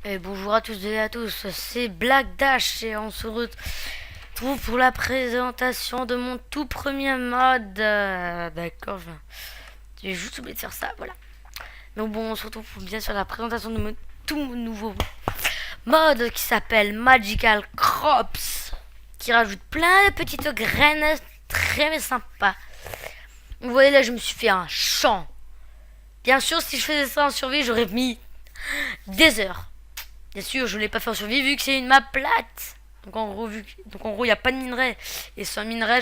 Et bonjour à tous et à tous, c'est Black Dash et on se retrouve pour la présentation de mon tout premier mode. D'accord, j'ai juste oublié de faire ça, voilà. Donc bon, on se retrouve pour bien sûr la présentation de mon tout nouveau mode qui s'appelle Magical Crops, qui rajoute plein de petites graines très sympas. Vous voyez là, je me suis fait un champ. Bien sûr, si je faisais ça en survie, j'aurais mis des heures. Bien sûr, je ne l'ai pas fait en survie vu que c'est une map plate. Donc en gros, il n'y a pas de minerai. Et sans minerai,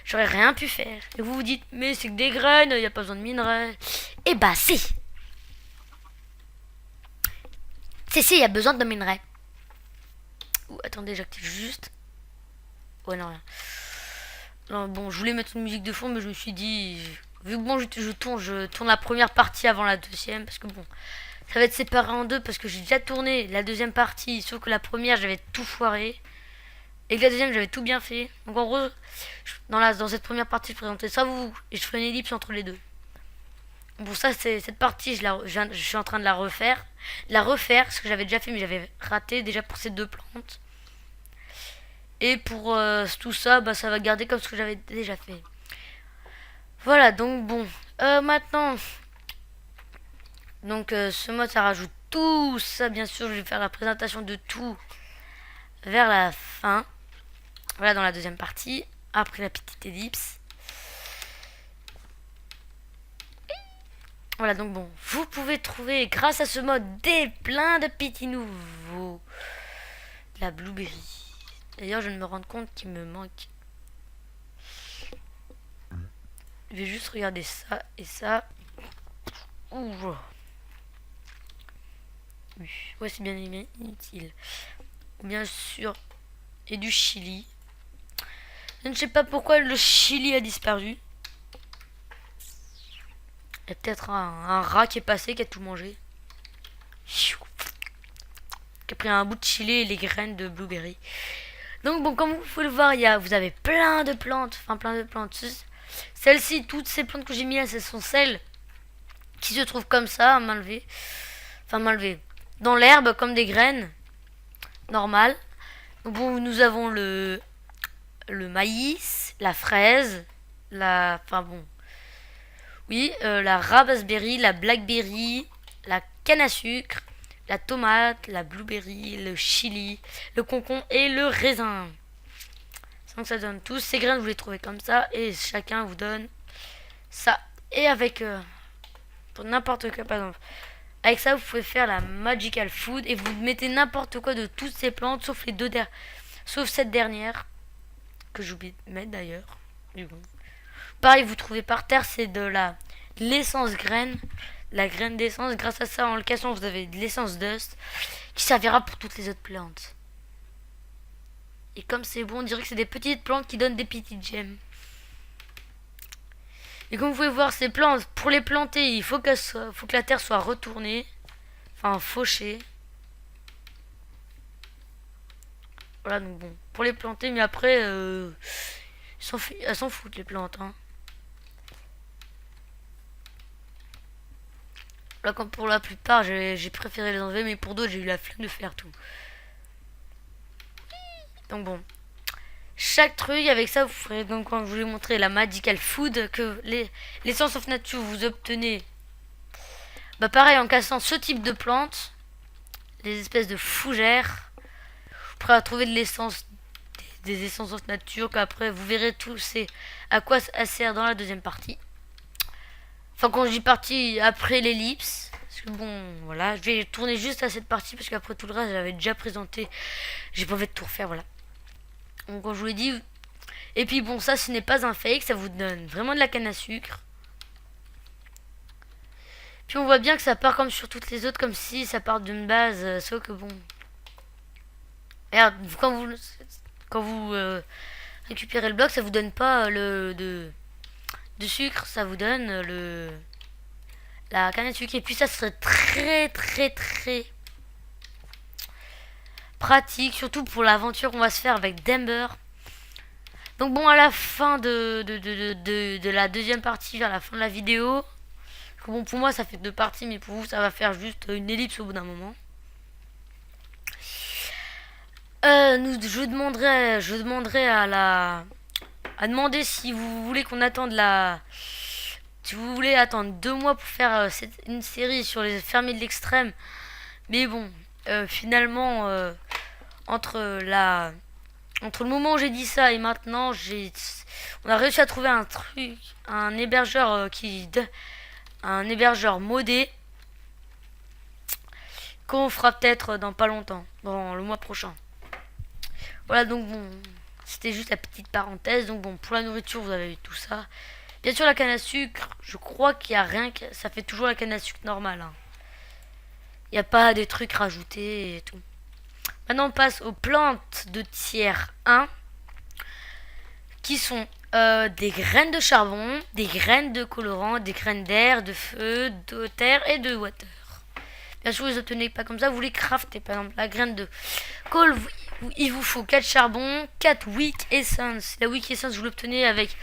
j'aurais rien pu faire. Et vous vous dites, mais c'est que des graines, il n'y a pas besoin de minerai. Eh bah si. Si, il y a besoin de minerai. Ouh, attendez, j'active juste. Ouais, non, rien. Non, bon, je voulais mettre une musique de fond, mais je me suis dit, vu que bon, je tourne la première partie avant la deuxième, parce que bon, ça va être séparé en deux, parce que j'ai déjà tourné la deuxième partie, sauf que la première, j'avais tout foiré. Et que la deuxième, j'avais tout bien fait. Donc en gros, dans cette première partie, je présentais ça vous et je ferai une ellipse entre les deux. Bon, ça, c'est cette partie, je suis en train de la refaire. La refaire, ce que j'avais déjà fait, mais j'avais raté déjà pour ces deux plantes. Et pour tout ça, bah, ça va garder comme ce que j'avais déjà fait. Voilà, donc bon. Maintenant, donc ce mode, ça rajoute tout ça, bien sûr. Je vais faire la présentation de tout vers la fin. Voilà, dans la deuxième partie, après la petite ellipse. Voilà, donc bon, vous pouvez trouver grâce à ce mode plein de petits nouveaux. La blueberry. D'ailleurs, je viens de me rendre compte qu'il me manque. Je vais juste regarder ça et ça. Ouh. Ouais, c'est bien inutile. Bien sûr, et du chili. Je ne sais pas pourquoi le chili a disparu. Il y a peut-être un rat qui est passé, qui a tout mangé. Qui a pris un bout de chili et les graines de blueberry. Donc bon, comme vous pouvez le voir, vous avez plein de plantes. Enfin, plein de plantes. Celles-ci, toutes ces plantes que j'ai mis là, ce sont celles qui se trouvent comme ça, main levée. Enfin, main levée. Dans l'herbe, comme des graines. Normales. Donc bon, nous avons le maïs, la fraise, enfin bon, oui, la raspberry, la blackberry, la canne à sucre, la tomate, la blueberry, le chili, le concombre et le raisin. Donc ça donne tous ces graines, vous les trouvez comme ça et chacun vous donne ça. Et avec pour n'importe quoi, par exemple, avec ça vous pouvez faire la magical food et vous mettez n'importe quoi de toutes ces plantes sauf les sauf cette dernière que j'oublie de mettre d'ailleurs. Du coup, pareil, vous trouvez par terre, c'est de l'essence graine, la graine d'essence. Grâce à ça, en le cassant, vous avez de l'essence dust qui servira pour toutes les autres plantes. Et comme c'est bon, on dirait que c'est des petites plantes qui donnent des petites gemmes. Et comme vous pouvez voir, ces plantes, pour les planter, il faut que la terre soit retournée, enfin fauchée. Voilà, donc bon, pour les planter, mais après, elles s'en foutent les plantes, hein. Là, comme pour la plupart, j'ai préféré les enlever, mais pour d'autres, j'ai eu la flemme de faire tout. Donc bon, chaque truc avec ça, vous ferez donc quand je vous ai montré la magical food que l'essence of nature vous obtenez. Bah pareil en cassant ce type de plantes, les espèces de fougères, vous pourrez trouver de l'essence, des essences of nature qu'après vous verrez tout c'est à quoi ça sert dans la deuxième partie. Enfin quand je dis partie après l'ellipse. Parce que bon voilà, je vais tourner juste à cette partie parce qu'après tout le reste j'avais déjà présenté. J'ai pas envie de tout refaire voilà. Donc comme je vous l'ai dit. Et puis bon ça ce n'est pas un fake, ça vous donne vraiment de la canne à sucre. Puis on voit bien que ça part comme sur toutes les autres, comme si ça part d'une base, sauf que bon. Regarde, quand vous récupérez le bloc, ça vous donne pas de sucre, ça vous donne la canne à sucre. Et puis ça serait très pratique, surtout pour l'aventure qu'on va se faire avec Denver. Donc bon, à la fin de la deuxième partie, vers la fin de la vidéo, bon pour moi ça fait deux parties, mais pour vous ça va faire juste une ellipse au bout d'un moment. Je demanderai à demander si vous voulez qu'on attende si vous voulez attendre 2 mois pour faire une série sur les fermiers de l'extrême. Mais bon, finalement, entre la, entre le moment où j'ai dit ça et maintenant, on a réussi à trouver un truc, un hébergeur un hébergeur modé qu'on fera peut-être dans pas longtemps, dans le mois prochain. Voilà, donc bon, c'était juste la petite parenthèse. Donc bon, pour la nourriture, vous avez eu tout ça. Bien sûr, la canne à sucre, je crois qu'il n'y a rien, ça fait toujours la canne à sucre normale, hein. Il n'y a pas des trucs rajoutés et tout. Maintenant, on passe aux plantes de tiers 1, qui sont des graines de charbon, des graines de colorant, des graines d'air, de feu, de terre et de water. Bien sûr, vous les obtenez pas comme ça, vous les craftez. Par exemple, la graine de coal, il vous faut 4 charbons, 4 wick essence. La wick essence, vous l'obtenez avec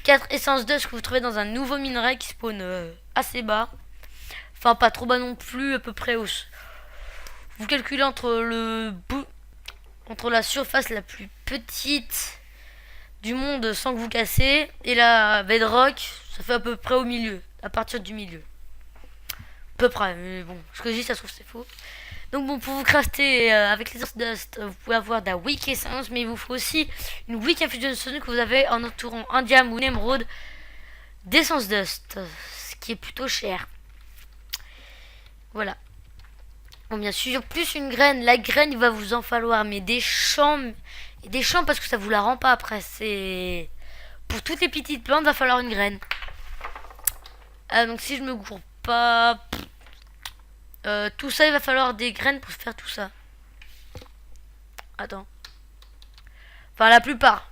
4 essences d'os que vous trouvez dans un nouveau minerai qui spawn assez bas. Enfin, pas trop bas non plus, à peu près au... Vous calculez entre la surface la plus petite du monde sans que vous cassez et la bedrock, ça fait à peu près au milieu, à partir du milieu. À peu près, mais bon, ce que je dis, ça se trouve, c'est faux. Donc bon, pour vous crafter avec les Earth Dust, vous pouvez avoir de la Wick Essence, mais il vous faut aussi une Wick Infusion Stone que vous avez en entourant un diamant ou une émeraude d'Essence Dust, ce qui est plutôt cher. Voilà. Bon, bien sûr, plus une graine. La graine, il va vous en falloir, mais des champs parce que ça vous la rend pas après. C'est pour toutes les petites plantes, va falloir une graine. Donc si je me gourre pas, tout ça, il va falloir des graines pour faire tout ça. Attends. Enfin, la plupart.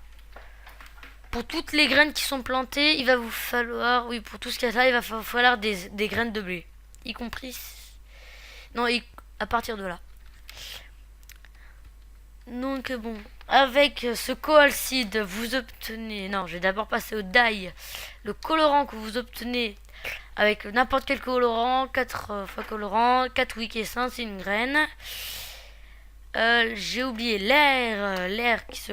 Pour toutes les graines qui sont plantées, il va vous falloir... Oui, pour tout ce qu'il y a là, il va falloir des graines de blé. Y compris... Non, à partir de là. Donc bon, avec ce coal seed, vous obtenez... Non, je vais d'abord passer au dye. Le colorant que vous obtenez avec n'importe quel colorant, 4 fois colorant, 4 wick essence et une graine. J'ai oublié l'air qui se...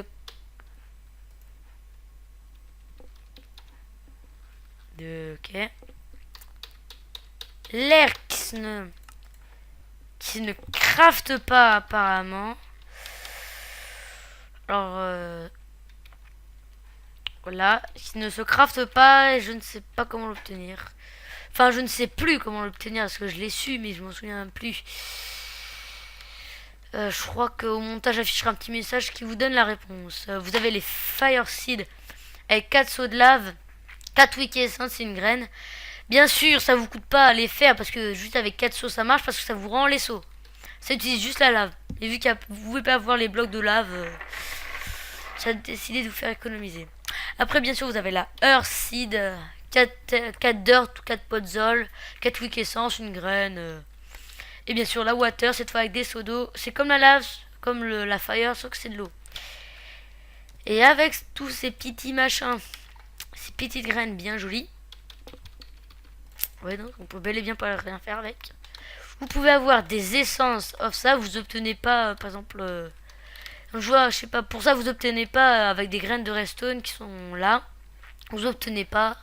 Ok. L'air qui ne crafte pas apparemment. Alors voilà, qui ne se crafte pas et je ne sais pas comment l'obtenir. Enfin, je ne sais plus comment l'obtenir parce que je l'ai su, mais je m'en souviens plus. Je crois qu'au montage affichera un petit message qui vous donne la réponse. Vous avez les Fire Seed avec 4 seaux de lave, 4 wick essence et une graine. Bien sûr, ça vous coûte pas à les faire parce que juste avec 4 seaux ça marche parce que ça vous rend les seaux. Ça utilise juste la lave. Et vu que vous pouvez pas avoir les blocs de lave, ça a décidé de vous faire économiser. Après, bien sûr, vous avez la Earth Seed, 4 dirt, 4 podzol, 4 wick essence, une graine. Et bien sûr, la water, cette fois avec des seaux d'eau. C'est comme la lave, comme la fire, sauf que c'est de l'eau. Et avec tous ces petits machins, ces petites graines bien jolies. Ouais, donc on peut bel et bien pas rien faire avec. Vous pouvez avoir des essences of ça, vous obtenez pas, par exemple, je vois, je sais pas, pour ça vous obtenez pas avec des graines de redstone qui sont là. Vous obtenez pas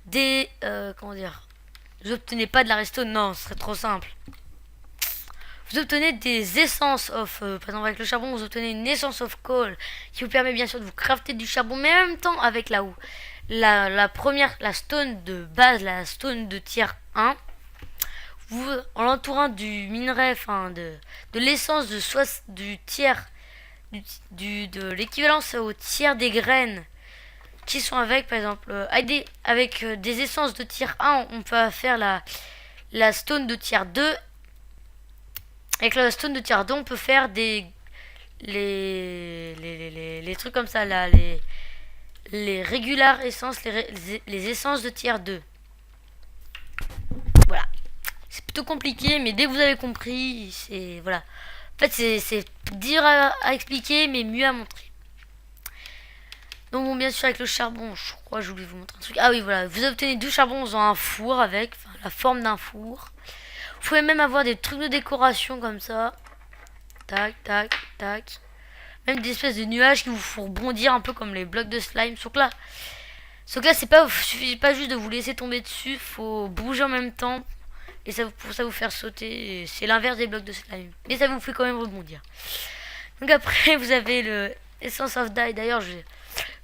des, comment dire, vous obtenez pas de la redstone, non, ce serait trop simple. Vous obtenez des essences of, par exemple avec le charbon, vous obtenez une essence of coal qui vous permet bien sûr de vous crafter du charbon, mais en même temps avec la première, la stone de base, la stone de tier 1, vous, en l'entourant du minerai, enfin de l'essence du tiers, de l'équivalence au tiers des graines qui sont avec, par exemple, avec des essences de tier 1, on peut faire la stone de tier 2. Avec la stone de tier 2, on peut faire les trucs comme ça, là, les regular essences, les essences de tier 2. Voilà. C'est plutôt compliqué, mais dès que vous avez compris, c'est... Voilà. En fait, c'est dur à expliquer, mais mieux à montrer. Donc bon, bien sûr, avec le charbon, je crois que j'ai oublié de vous montrer un truc. Ah oui, voilà. Vous obtenez du charbon en faisant un four avec, enfin, la forme d'un four. Vous pouvez même avoir des trucs de décoration comme ça. Tac, tac, tac. même des espèces de nuages qui vous font rebondir un peu comme les blocs de slime. Sauf que là c'est pas, suffit pas juste de vous laisser tomber dessus, faut bouger en même temps et pour ça vous faire sauter. C'est l'inverse des blocs de slime, mais ça vous fait quand même rebondir. Donc après vous avez le Essence of Die. D'ailleurs je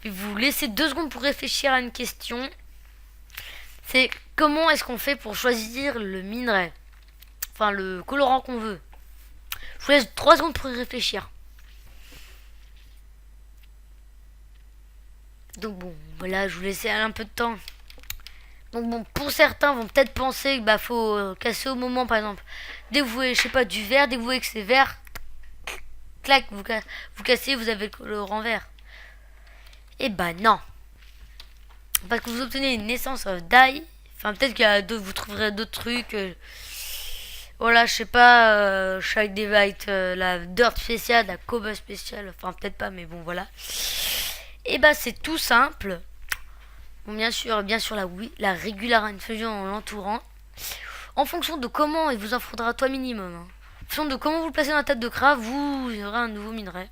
vais vous laisser 2 secondes pour réfléchir à une question. C'est comment est-ce qu'on fait pour choisir le minerai, enfin le colorant qu'on veut. Je vous laisse 3 secondes pour y réfléchir. Donc bon, voilà, je vous laisse un peu de temps. Donc bon, pour certains vont peut-être penser que bah faut casser au moment, par exemple. Dès que vous voyez, je sais pas, du vert, dès que vous voyez que c'est vert, clac, vous cassez, vous avez le colorant vert. Et bah non. Parce que vous obtenez une Essence of Die. Enfin, peut-être qu'il y a d'autres, vous trouverez d'autres trucs. Voilà, je sais pas, je suis avec des lights, la dirt spéciale, la cobble spéciale. Enfin, peut-être pas, mais bon, voilà. Et bah, c'est tout simple. Bon, bien sûr, la régular infusion en l'entourant. En fonction de comment, il vous en faudra 3 minimum. Hein. En fonction de comment vous le placez dans la table de craft, vous aurez un nouveau minerai.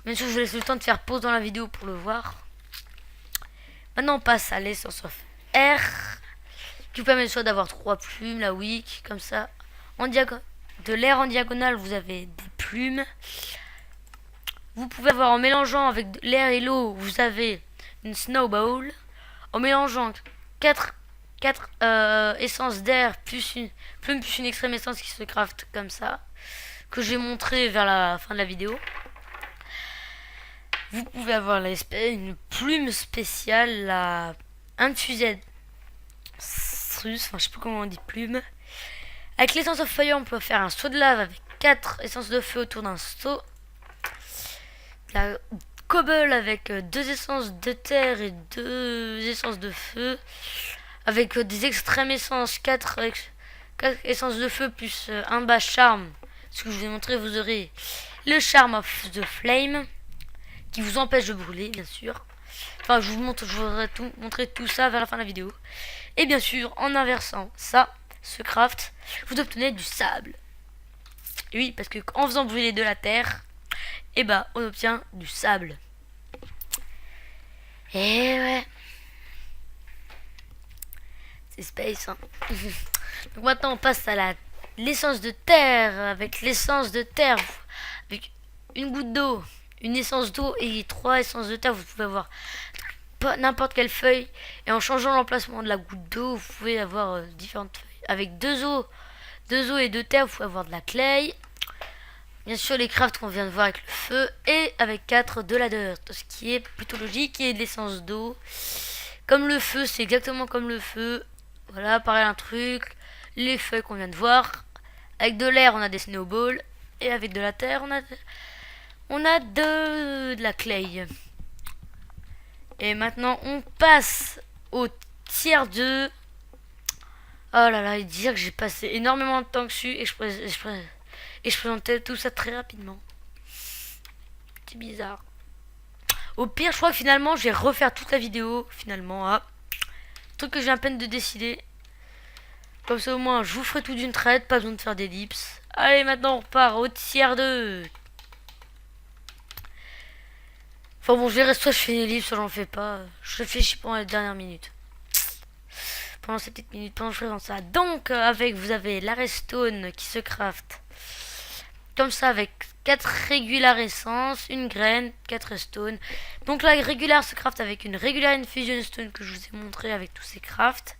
Bien sûr, je vous laisse le temps de faire pause dans la vidéo pour le voir. Maintenant, on passe à l'essence of air, qui vous permet soit d'avoir 3 plumes, la wick, comme ça. De l'air en diagonale, vous avez des plumes. Vous pouvez avoir, en mélangeant avec l'air et l'eau, vous avez une snowball. En mélangeant 4 essences d'air plus une plume plus une extrême essence qui se craft comme ça, que j'ai montré vers la fin de la vidéo. Vous pouvez avoir une plume spéciale, la infused strus, enfin je sais plus comment on dit plume. Avec l'essence of fire, on peut faire un saut de lave avec 4 essences de feu autour d'un seau. La cobble avec 2 essences de terre et 2 essences de feu. Avec des extrêmes essences, 4 essences de feu plus un bas charme. Ce que je vous ai montré, vous aurez le charm of the flame, qui vous empêche de brûler, bien sûr. Enfin, je voudrais montrer tout ça vers la fin de la vidéo. Et bien sûr, en inversant ça, ce craft, vous obtenez du sable. Et oui, parce que en faisant brûler de la terre, et bah, on obtient du sable. Et ouais. C'est space, hein. Donc maintenant, on passe à l'essence de terre. Avec l'essence de terre, avec une goutte d'eau, une essence d'eau et 3 essences de terre, vous pouvez avoir n'importe quelle feuille. Et en changeant l'emplacement de la goutte d'eau, vous pouvez avoir différentes feuilles. Avec 2 eaux et 2 terres, vous pouvez avoir de la clay. Bien sûr, les crafts qu'on vient de voir avec le feu. Et avec 4 de la dirt, ce qui est plutôt logique. Et de l'essence d'eau. Comme le feu, c'est exactement comme le feu. Voilà, pareil un truc. Les feuilles qu'on vient de voir. Avec de l'air, on a des snowballs. Et avec de la terre, on a de la clay. Et maintenant, on passe au tiers 2. Oh là là, dire que j'ai passé énormément de temps dessus et je présentais tout ça très rapidement. C'est bizarre. Au pire, je crois que finalement, je vais refaire toute la vidéo. Finalement, truc que j'ai à peine de décider. Comme ça, au moins, je vous ferai tout d'une traite. Pas besoin de faire d'ellipse. Allez, maintenant, on repart au tiers 2. Enfin bon, je verrai, soit je fais une ellipse, soit j'en fais pas. Je réfléchis pendant les dernières minutes. Pendant ces petites minutes, pendant que je fais ça. Donc, vous avez la redstone qui se craft. Comme ça, avec 4 régular essences, une graine, 4 stones. Donc la régular se craft avec une régular infusion stone que je vous ai montré avec tous ces crafts.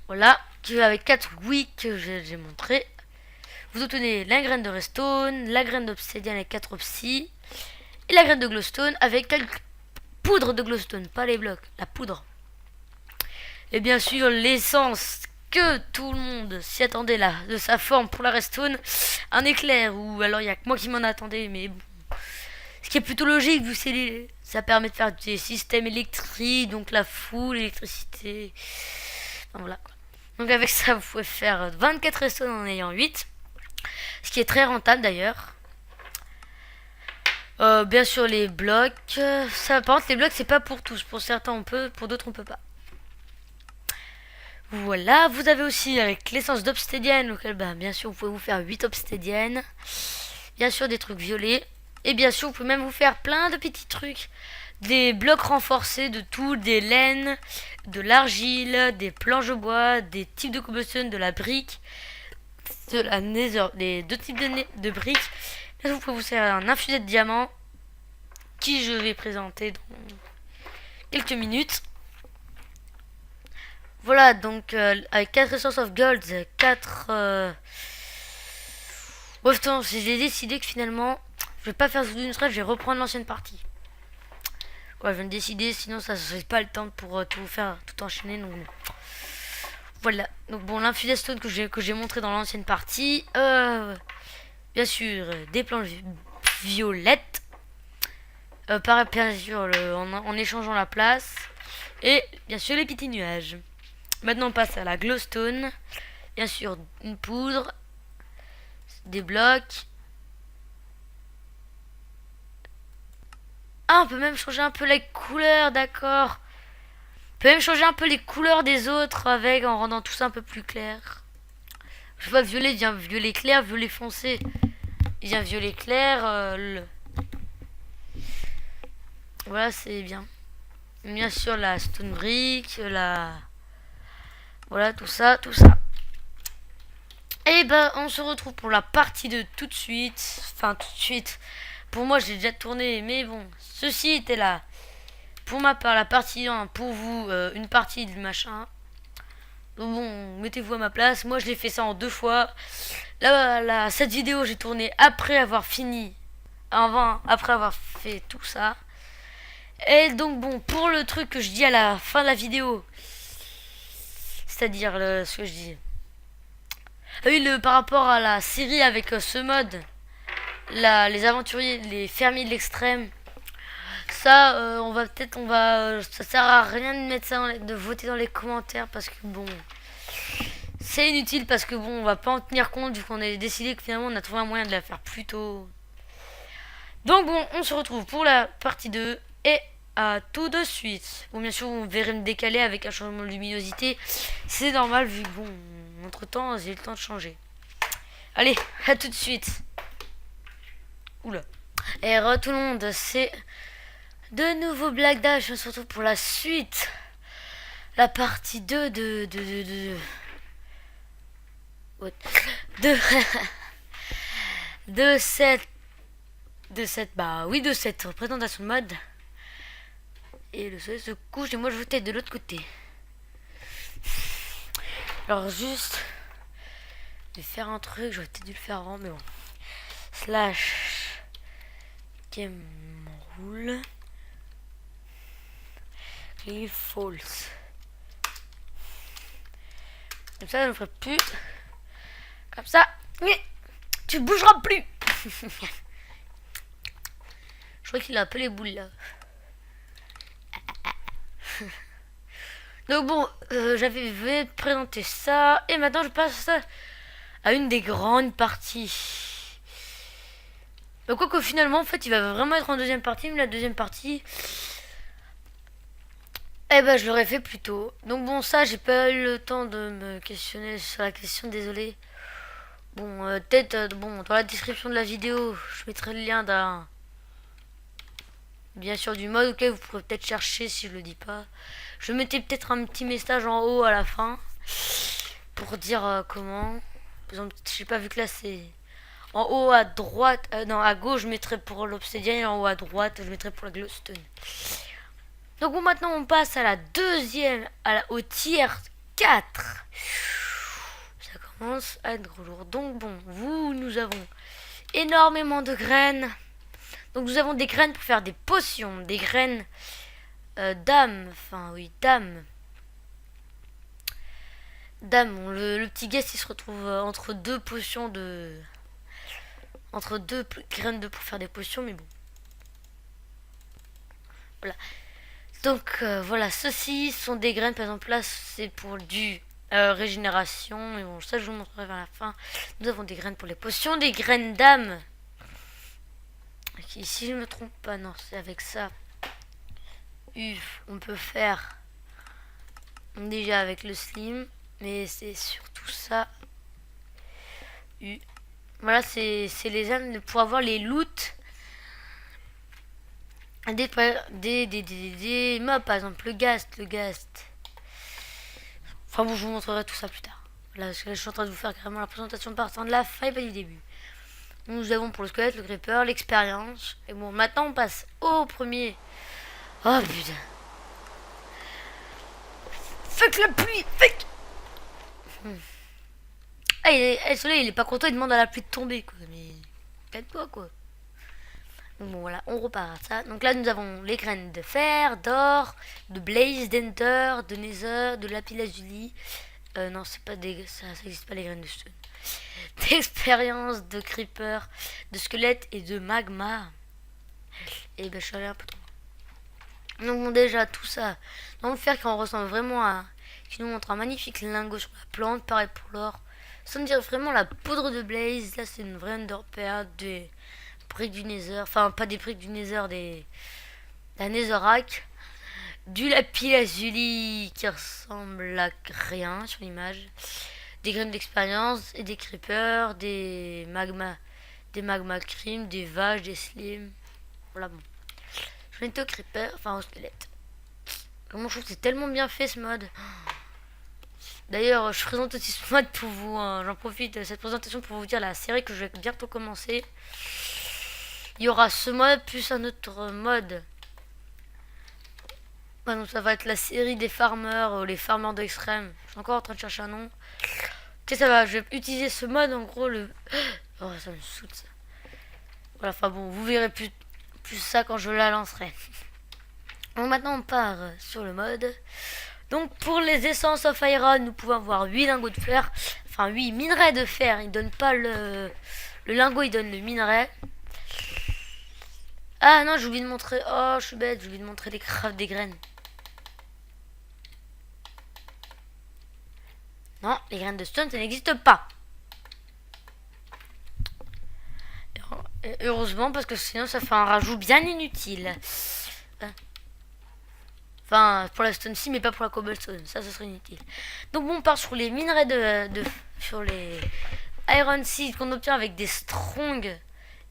Voilà, avec 4 wick que j'ai montré. Vous obtenez la graine de redstone, la graine d'obsidienne avec 4 obsi, et la graine de glowstone avec quelques poudres de glowstone, pas les blocs, la poudre. Et bien sûr, l'essence que tout le monde s'y attendait là, de sa forme pour la redstone, un éclair, ou alors il n'y a que moi qui m'en attendais, mais bon. Ce qui est plutôt logique, vu que ça permet de faire des systèmes électriques, donc la foule, l'électricité. Enfin, voilà. Donc avec ça, vous pouvez faire 24 redstone en ayant 8. Ce qui est très rentable d'ailleurs. Bien sûr les blocs. Par contre les blocs c'est pas pour tous. Pour certains on peut, pour d'autres on peut pas. Voilà, vous avez aussi avec l'essence d'obsidienne, auquel bien sûr vous pouvez vous faire 8 obsidiennes. Bien sûr des trucs violets. Et bien sûr vous pouvez même vous faire plein de petits trucs. Des blocs renforcés de tout, des laines, de l'argile, des planches de bois, des types de cobblestone, de la brique, de la nether, les deux types de briques. Là vous pouvez vous faire un infusé de diamants qui je vais présenter dans quelques minutes. Voilà, donc avec 4 Resources of Gold, 4... Bref, j'ai décidé que finalement, je vais pas faire ce d'une traite, je vais reprendre l'ancienne partie. Ouais, je viens de décider, sinon ça ne serait pas le temps pour tout faire, tout enchaîner. Donc voilà. Donc bon, l'infusé stone que j'ai montré dans l'ancienne partie. Bien sûr, des planches violettes. Pareil, bien sûr, en échangeant la place. Et bien sûr, les petits nuages. Maintenant, on passe à la glowstone. Bien sûr, une poudre. Des blocs. Ah, on peut même changer un peu les couleurs, d'accord. On peut même changer un peu les couleurs des autres avec, en rendant tout ça un peu plus clair. Je vois violet devient violet clair, violet foncé. Il devient violet clair. Voilà, c'est bien. Bien sûr, la stone brick, voilà, tout ça, tout ça. Et ben, on se retrouve pour la partie 2 tout de suite. Enfin, tout de suite. Pour moi, j'ai déjà tourné, mais bon, ceci était là. Pour ma part, la partie 1, pour vous, une partie du machin. Donc bon, mettez-vous à ma place. Moi, je l'ai fait ça en 2 fois. Là, cette vidéo, j'ai tourné après avoir fini. Après avoir fait tout ça. Et donc bon, pour le truc que je dis à la fin de la vidéo. C'est-à-dire ce que je dis. Ah oui, par rapport à la série avec ce mode. Les aventuriers, les fermiers de l'extrême. Ça, ça sert à rien de mettre ça, de voter dans les commentaires parce que bon, c'est inutile parce que bon, on va pas en tenir compte vu qu'on a décidé que finalement on a trouvé un moyen de la faire plus tôt. Donc bon, on se retrouve pour la partie 2 et à tout de suite. Bon, bien sûr, vous verrez me décaler avec un changement de luminosité. C'est normal vu que bon, entre temps, j'ai eu le temps de changer. Allez, à tout de suite. Oula. Et tout le monde, c'est de nouveau Black Dash, on se retrouve pour la suite. La partie 2 de cette présentation de mode. Et le soleil se couche et moi je vous tête de l'autre côté. Alors juste, je vais faire un truc, j'aurais peut-être dû le faire avant, mais bon. Slash game rule. Clear false. Comme ça ne ferait plus. Comme ça. Tu bougeras plus. Je crois qu'il a un peu les boules là. Donc bon, j'avais présenté ça. Et maintenant je passe à une des grandes parties. Donc quoi que finalement en fait il va vraiment être en deuxième partie. Mais la deuxième partie, eh ben je l'aurais fait plus tôt. Donc bon, ça j'ai pas eu le temps de me questionner sur la question, désolé. Bon, peut-être bon, dans la description de la vidéo je mettrai le lien d'un, bien sûr, du mode auquel vous pourrez peut-être chercher si je le dis pas. Je mettais peut-être un petit message en haut à la fin pour dire comment. Par exemple, je sais pas, vu que là c'est en haut à droite, non à gauche je mettrai pour l'obsidienne et en haut à droite je mettrai pour la glowstone. Donc bon, maintenant on passe à la deuxième, au tier 4. Ça commence à être lourd. Donc bon, nous avons énormément de graines. Donc nous avons des graines pour faire des potions, des graines d'âme, enfin oui, d'âme. Dame, le petit guest il se retrouve entre deux potions de... Entre deux graines pour faire des potions, mais bon. Voilà. Donc voilà, ceux-ci sont des graines, par exemple là c'est pour du régénération, et bon ça je vous montrerai vers la fin. Nous avons des graines pour les potions, des graines d'âme. Okay, si je ne me trompe pas, non, c'est avec ça. On peut faire déjà avec le slim, mais c'est surtout ça. Voilà, c'est les âmes pour avoir les loots des mobs, par exemple le ghast. Enfin bon, je vous montrerai tout ça plus tard. Là, parce que je suis en train de vous faire carrément la présentation partant de la fin et pas du début. Nous avons pour le squelette, le creeper, l'expérience. Et bon, maintenant on passe au premier. Oh putain. Fuck la pluie, fuck. Ah, le soleil, il est pas content, il demande à la pluie de tomber, quoi. Mais, calme-toi, quoi. Donc bon, voilà, on repart à ça. Donc là, nous avons les graines de fer, d'or, de blaze, d'ender, de nether, de lapis lazuli. Non, c'est pas des... Ça existe pas, les graines de stone. D'expérience, de creeper, de squelette et de magma. Et ben, je suis allé un peu trop. Donc bon, déjà, tout ça. Dans le fer, qui en ressemble vraiment à... Qui nous montre un magnifique lingot sur la plante. Pareil pour l'or. Ça me dirait vraiment la poudre de blaze. Là, c'est une vraie ender pearl, des briques du nether. Enfin, pas des briques du nether, la netherrack. Du lapis lazuli qui ressemble à rien sur l'image. Des graines d'expérience et des creepers, des magma cream, des vaches, des slims. Voilà, bon. Je vais être au creeper, enfin au squelette. Comment je trouve que c'est tellement bien fait ce mode. D'ailleurs, je présente aussi ce mode pour vous. Hein. J'en profite de cette présentation pour vous dire la série que je vais bientôt commencer. Il y aura ce mode plus un autre mode. Ah non, ça va être la série des farmers, les farmers d'extrême. Je suis encore en train de chercher un nom. Ok, ça va, je vais utiliser ce mode en gros. Oh, ça me saoule ça. Voilà, enfin bon, vous verrez plus ça quand je la lancerai. Donc maintenant, on part sur le mode. Donc pour les essences of iron, nous pouvons avoir 8 lingots de fer. Enfin 8 minerais de fer. Il donne pas le lingot, il donne le minerai. Ah non, j'ai oublié de montrer. Oh, je suis bête, j'ai oublié de montrer les crafts des graines. Non, les graines de stone, ça n'existe pas. Et heureusement, parce que sinon ça fait un rajout bien inutile. Enfin, pour la stone si, mais pas pour la cobblestone. Ça serait inutile. Donc bon, on part sur les minerais sur les iron seeds qu'on obtient avec des strong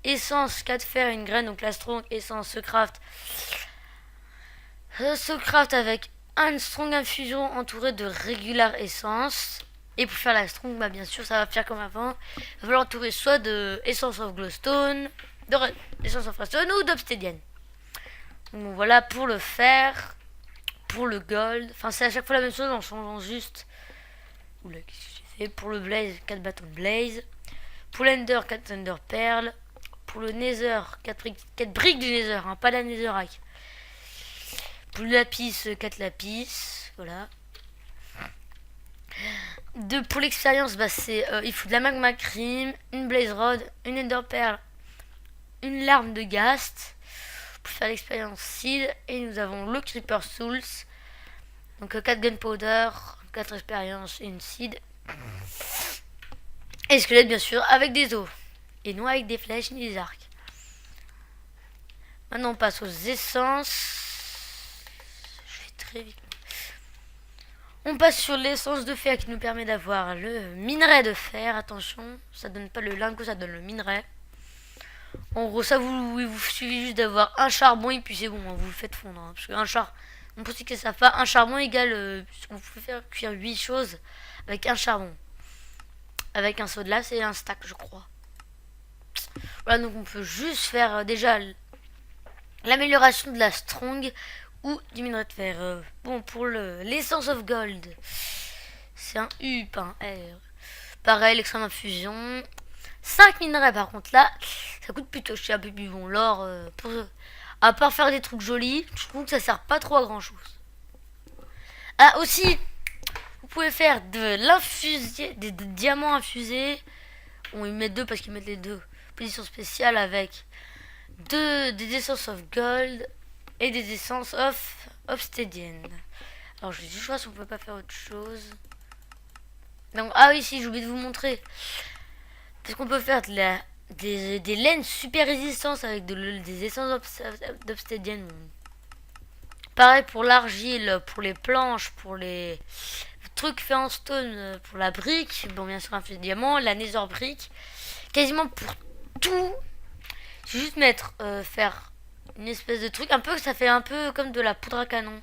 essence 4 fer, une graine. Donc la strong essence se craft. Se craft avec un strong infusion entouré de regular essence. Et pour faire la strong, bah bien sûr, ça va faire comme avant. Il va falloir entourer soit de essence of glowstone, essence of redstone ou d'obsidian. Donc voilà pour le fer. Pour le gold, enfin c'est à chaque fois la même chose en changeant juste. Oula, qu'est-ce que j'ai fait? Pour le blaze, 4 bâtons de blaze. Pour l'ender, 4 ender perles. Pour le nether, 4 briques du nether, hein, pas la netherrack. Pour le lapis, 4 lapis. Voilà. Pour l'expérience, bah, il faut de la magma cream, une blaze rod, une ender pearl, une larme de ghast. Pour faire l'expérience seed. Et nous avons le creeper souls. Donc 4 gunpowder, 4 expériences et une seed. Et squelette bien sûr avec des os. Et non avec des flèches ni des arcs. Maintenant on passe aux essences. Je vais très vite. On passe sur l'essence de fer qui nous permet d'avoir le minerai de fer. Attention, ça donne pas le lingot, ça donne le minerai. En gros, ça vous suffit juste d'avoir un charbon et puis c'est bon, hein, vous le faites fondre. Hein, parce qu'un charbon, on peut que ça fait un charbon égale. On peut faire cuire 8 choses avec un charbon. Avec un seau de lave, c'est un stack, je crois. Voilà, donc on peut juste faire déjà l'amélioration de la strong ou du minerai de fer. Bon, pour l'essence of gold, c'est un U, pas un R. Pareil, l'extrême infusion. 5 minerais par contre là, ça coûte plutôt cher. Puis bon, l'or, à part faire des trucs jolis, je trouve que ça sert pas trop à grand chose. Ah aussi, vous pouvez faire des diamants infusés. Bon, ils mettent 2 parce qu'ils mettent les 2. Position spéciale avec des essences of gold et des essences of obsidian. Alors je vais juste voir si on peut pas faire autre chose. Donc, ah oui, si, j'ai oublié de vous montrer. Parce qu'on peut faire des laines super résistantes avec des essences d'obsidian. Pareil pour l'argile, pour les planches, pour les trucs faits en stone, pour la brique. Bon, bien sûr, un fil de diamant, la nether brick. quasiment pour tout. Je vais juste mettre, faire une espèce de truc, un peu, ça fait un peu comme de la poudre à canon.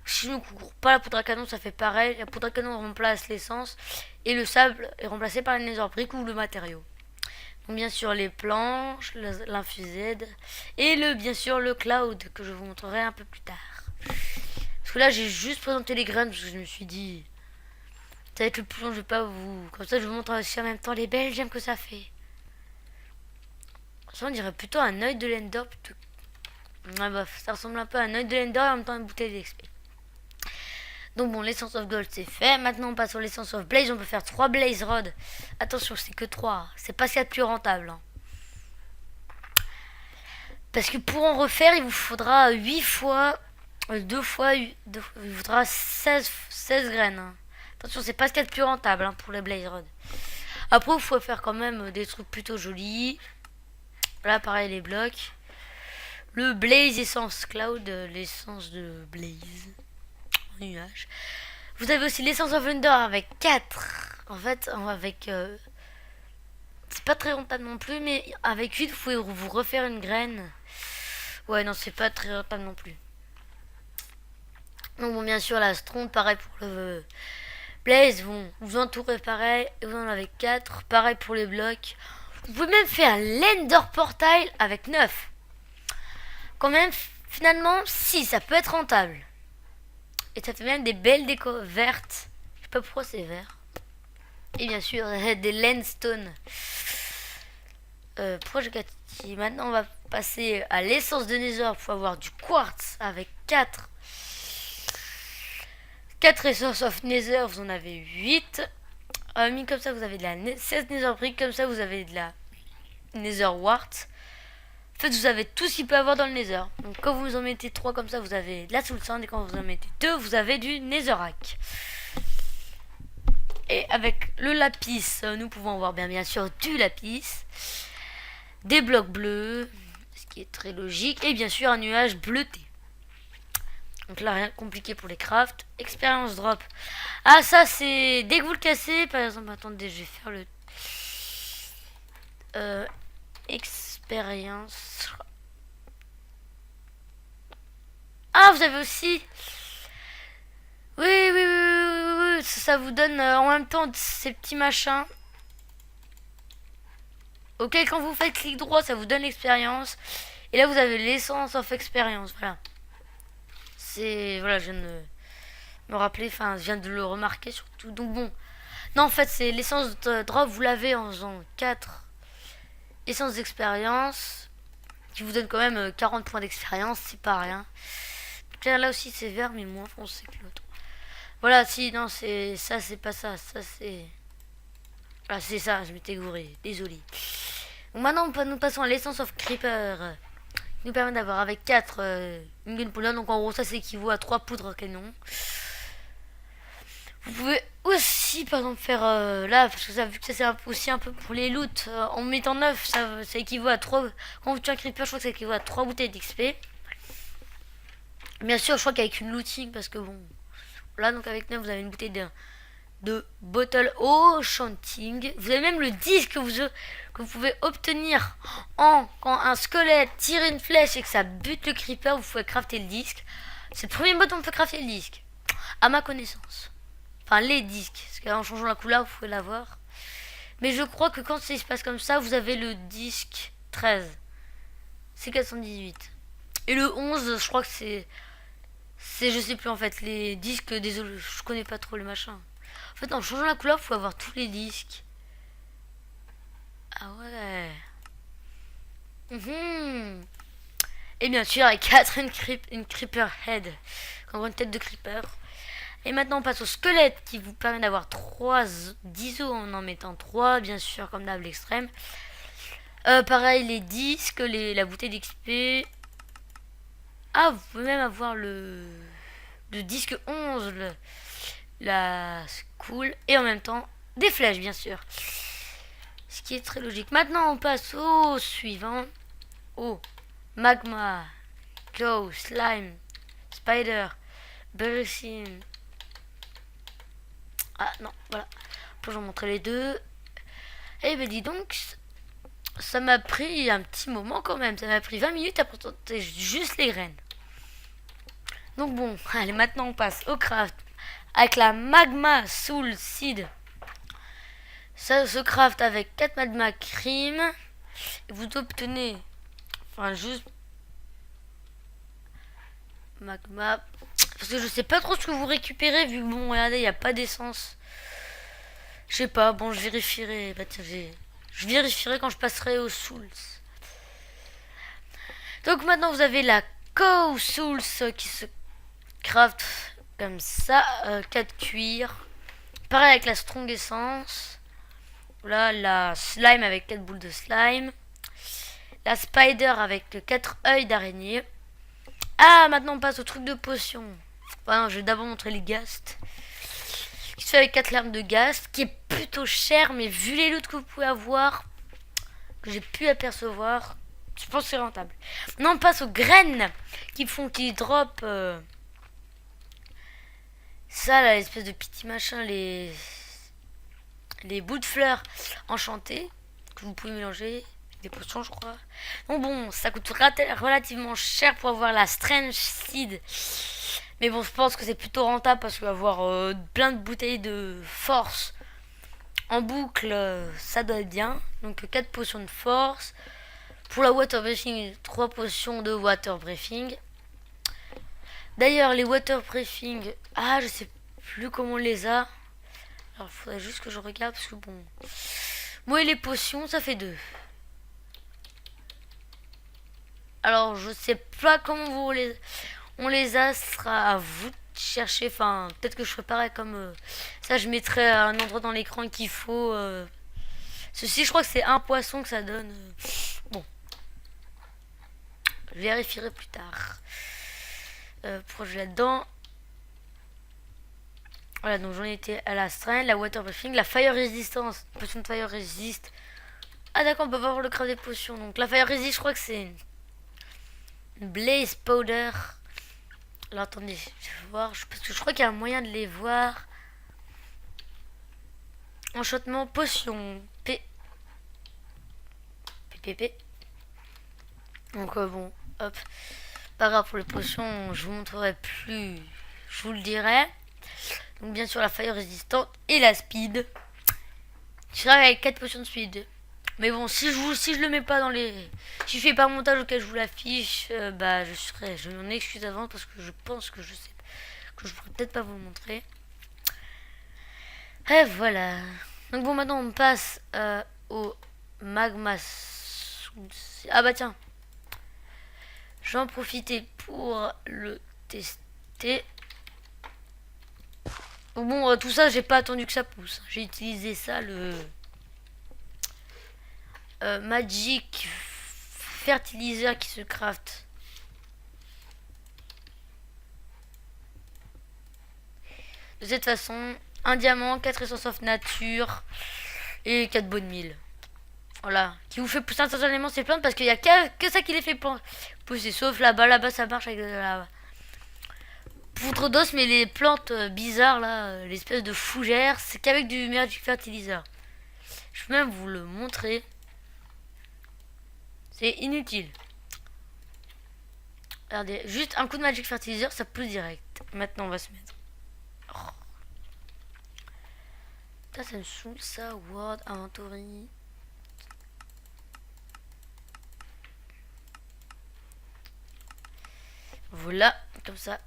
Si je ne cours pas la poudre à canon, ça fait pareil. La poudre à canon remplace l'essence et le sable est remplacé par le nether brick ou le matériau. Donc bien sûr les planches, l'infused et bien sûr le cloud que je vous montrerai un peu plus tard. Parce que là j'ai juste présenté les graines parce que je me suis dit ça va être le plus long, je vais pas vous... Comme ça je vous montre aussi en même temps les belles gemmes que ça fait. Ça on dirait plutôt un œil de l'ender plutôt... Ouais, bof, ça ressemble un peu à un œil de l'ender et en même temps une bouteille d'XP. Donc bon, l'essence of gold c'est fait. Maintenant on passe sur l'essence of blaze. On peut faire 3 blaze rods. Attention, c'est que 3. C'est pas ce qu'il y a de plus rentable. Hein. Parce que pour en refaire, il vous faudra 8 fois... 2 fois... il vous faudra 16 graines. Hein. Attention, c'est pas ce qu'il y a de plus rentable hein, pour les blaze rods. Après, il faut faire quand même des trucs plutôt jolis. Là, pareil, les blocs. Le blaze essence cloud. L'essence de blaze. Nuage. Vous avez aussi l'essence of Ender avec 4. En fait, avec... c'est pas très rentable non plus, mais avec 8, vous pouvez vous refaire une graine. Ouais, non, c'est pas très rentable non plus. Donc bon, bien sûr, la stronde, pareil pour le blaze, vous entourez pareil, et vous en avez 4. Pareil pour les blocs. Vous pouvez même faire l'Ender Portal avec 9. Quand même, finalement, si, ça peut être rentable. Et ça fait même des belles décos vertes. Je sais pas pourquoi c'est vert. Et bien sûr, des landstone. Projectile. Maintenant, on va passer à l'essence de nether pour avoir du quartz avec 4. 4 essences of nether, vous en avez 8. Mis comme ça, vous avez de la 16 nether brick. Comme ça, vous avez de la nether wart. En fait, vous avez tout ce qu'il peut avoir dans le nether. Donc, quand vous en mettez 3 comme ça, vous avez de la soul sand. Et quand vous en mettez 2, vous avez du netherrack. Et avec le lapis, nous pouvons avoir bien sûr du lapis. Des blocs bleus, ce qui est très logique. Et bien sûr, un nuage bleuté. Donc là, rien de compliqué pour les crafts. Expérience drop. Ah, ça, c'est... Dès que vous le cassez, par exemple... Attendez, je vais faire le... expérience. Ah, vous avez aussi... Oui. Ça vous donne en même temps ces petits machins. Ok, quand vous faites clic droit, ça vous donne l'expérience. Et là, vous avez l'essence of expérience. Voilà. C'est... Voilà, je viens de me rappeler. Enfin, je viens de le remarquer surtout. Donc bon. Non, en fait, c'est l'essence de drop. Vous l'avez en faisant 4 essences d'expérience. Qui vous donne quand même 40 points d'expérience. C'est pas rien. Là aussi, c'est vert, mais moins foncé que l'autre. Voilà, si, non, c'est... Ça, c'est pas ça. Ça, c'est... Ah, c'est ça, je m'étais gouré. Désolé. Donc maintenant, nous passons à l'essence of creeper. Qui nous permet d'avoir avec 4 une gunpowder. Donc en gros, ça, c'est équivaut à 3 poudres à canon. Vous pouvez aussi, par exemple, faire là, parce que ça, vu que ça, c'est aussi un peu pour les loots. En mettant 9, ça équivaut à 3... Quand vous tuez un creeper, je crois que ça équivaut à 3 bouteilles d'XP. Bien sûr, je crois qu'avec une looting, parce que bon... Là, donc avec 9, vous avez une bouteille de bottle enchanting. Vous avez même le disque que vous pouvez obtenir quand un squelette tire une flèche et que ça bute le creeper. Vous pouvez crafter le disque. C'est le premier mode où on peut crafter le disque, à ma connaissance. Enfin, les disques, parce qu'en changeant la couleur, vous pouvez l'avoir. Mais je crois que quand ça se passe comme ça, vous avez le disque 13. C'est 418. Et le 11, je crois que c'est... je sais plus en fait, les disques, désolé, je connais pas trop les machins. En fait, en changeant la couleur, vous pouvez avoir tous les disques. Ah ouais. Et bien sûr, avec 4, une creeper head. Comme une tête de creeper. Et maintenant, on passe au squelette qui vous permet d'avoir 3 d'ISO en mettant 3, bien sûr, comme d'hab l'extrême. Pareil, les disques, la bouteille d'XP. Ah, vous pouvez même avoir le disque 11, la cool, et en même temps des flèches, bien sûr. Ce qui est très logique. Maintenant, on passe au suivant. Au magma, glow, slime, spider, berry. Ah non, voilà. Pour vous montrer les deux. Eh ben dis donc, ça m'a pris un petit moment quand même. Ça m'a pris 20 minutes à présenter juste les graines. Donc bon, allez, maintenant on passe au craft avec la magma soul seed. Ça se craft avec 4 magma cream. Et vous obtenez, enfin juste magma. Parce que je sais pas trop ce que vous récupérez vu que bon, regardez, il n'y a pas d'essence. Je sais pas, bon, je vérifierai. Bah tiens, je vérifierai quand je passerai aux souls. Donc maintenant vous avez la cow souls qui se craft comme ça, 4 cuirs. Pareil avec la strong essence. Là, la slime avec 4 boules de slime. La spider avec 4 œils d'araignée. Ah, maintenant on passe au truc de potion. Enfin, non, je vais d'abord montrer les ghasts. Qui se fait avec 4 larmes de ghast, qui est plutôt cher, mais vu les loots que vous pouvez avoir, que j'ai pu apercevoir, je pense que c'est rentable. Maintenant on passe aux graines qui drop ça là, l'espèce de petit machin, les bouts de fleurs enchantées que vous pouvez mélanger, des potions je crois. Donc bon, ça coûte relativement cher pour avoir la strange seed. Mais bon, je pense que c'est plutôt rentable parce que avoir plein de bouteilles de force en boucle, ça doit être bien. Donc 4 potions de force. Pour la water breathing, 3 potions de water breathing. D'ailleurs, les water breathing, ah, je sais plus comment on les a. Alors, il faudrait juste que je regarde parce que bon. Moi et les potions, ça fait 2. Alors, je sais pas comment on les a, ce sera à vous de chercher. Enfin, peut-être que je ferai pareil comme ça, je mettrai un endroit dans l'écran qu'il faut. Ceci, je crois que c'est un poisson que ça donne. Bon, je vérifierai plus tard. Projet là-dedans. Voilà, donc j'en étais à la strength, la water breathing, la fire resistance, potion de fire resist. Ah d'accord, on peut pas avoir le craft des potions. Donc la fire resist, je crois que c'est une blaze powder. Alors attendez, je vais voir, parce que je crois qu'il y a un moyen de les voir. Enchantement, potion, P. Donc bon, hop. Pas grave pour les potions, je vous montrerai plus, je vous le dirai. Donc bien sûr la fire résistante et la speed. Je serai avec 4 potions de speed. Mais bon, si je le mets pas dans les... Si je fais pas un montage auquel je vous l'affiche, bah je m'en excuse avant parce que je pense que je sais que je pourrais peut-être pas vous le montrer. Et voilà. Donc bon, maintenant on passe au magma. Ah bah tiens. Je vais en profiter pour le tester. Bon, tout ça, j'ai pas attendu que ça pousse. J'ai utilisé ça, le Magic Fertilizer qui se craft. De cette façon, un diamant, 4 essences of nature et 4 bonnes mille. Voilà, qui vous fait pousser instantanément ces plantes parce qu'il n'y a que ça qui les fait pousser. Sauf là-bas ça marche avec de la poudre d'os, mais les plantes bizarres là, l'espèce de fougère, c'est qu'avec du Magic Fertilizer. Je peux même vous le montrer. C'est inutile. Regardez, juste un coup de Magic Fertilizer, ça pousse direct. Maintenant, on va se mettre. Oh. Ça me saoule ça. Word, Inventory. Voilà, comme ça.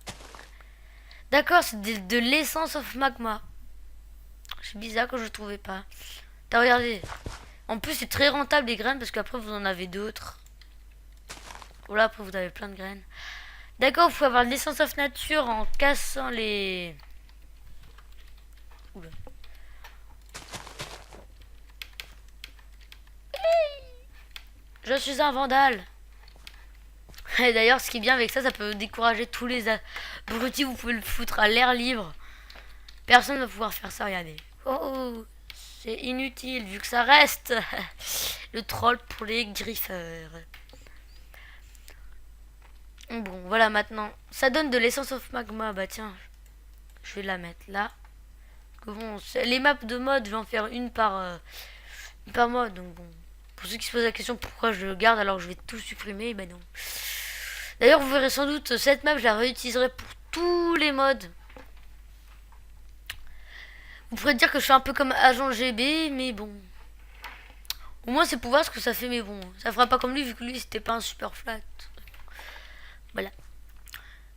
D'accord, c'est de l'essence of magma. C'est bizarre que je ne trouvais pas. T'as regardé. En plus, c'est très rentable les graines parce qu'après vous en avez d'autres. Voilà, après vous avez plein de graines. D'accord, il faut avoir de l'essence of nature en cassant les... Oula. Je suis un vandale. Et d'ailleurs, ce qui est bien avec ça, ça peut décourager tous les abrutis. Vous pouvez le foutre à l'air libre. Personne ne va pouvoir faire ça, regardez. Oh, c'est inutile vu que ça reste le troll pour les griffeurs. Bon, voilà maintenant. Ça donne de l'essence of magma. Bah tiens, je vais la mettre là. Bon, les maps de mode, je vais en faire une par Par moi, donc bon. Pour ceux qui se posent la question pourquoi je le garde alors que je vais tout supprimer, ben non. D'ailleurs, vous verrez sans doute cette map, je la réutiliserai pour tous les modes. Vous pourrez dire que je suis un peu comme agent GB, mais bon. Au moins, c'est pour voir ce que ça fait, mais bon. Ça fera pas comme lui, vu que lui, c'était pas un super flat. Voilà.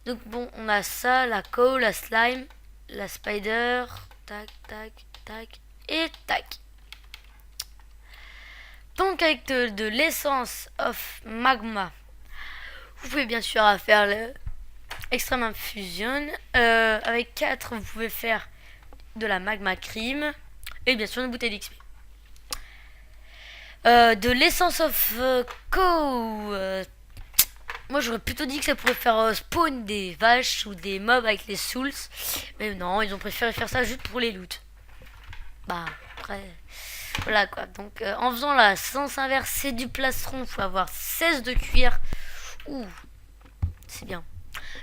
Donc bon, on a ça, la cow, la slime, la spider. Tac, tac, tac. Et tac. Donc avec de l'essence of magma, vous pouvez bien sûr faire le extreme infusion. Avec 4, vous pouvez faire de la magma cream. Et bien sûr une bouteille d'XP. De l'essence of cow. Moi j'aurais plutôt dit que ça pourrait faire spawn des vaches ou des mobs avec les souls. Mais non, ils ont préféré faire ça juste pour les loot. Bah après... Voilà quoi, donc en faisant la sens inverse, c'est du plastron, faut avoir 16 de cuir. Ouh, c'est bien.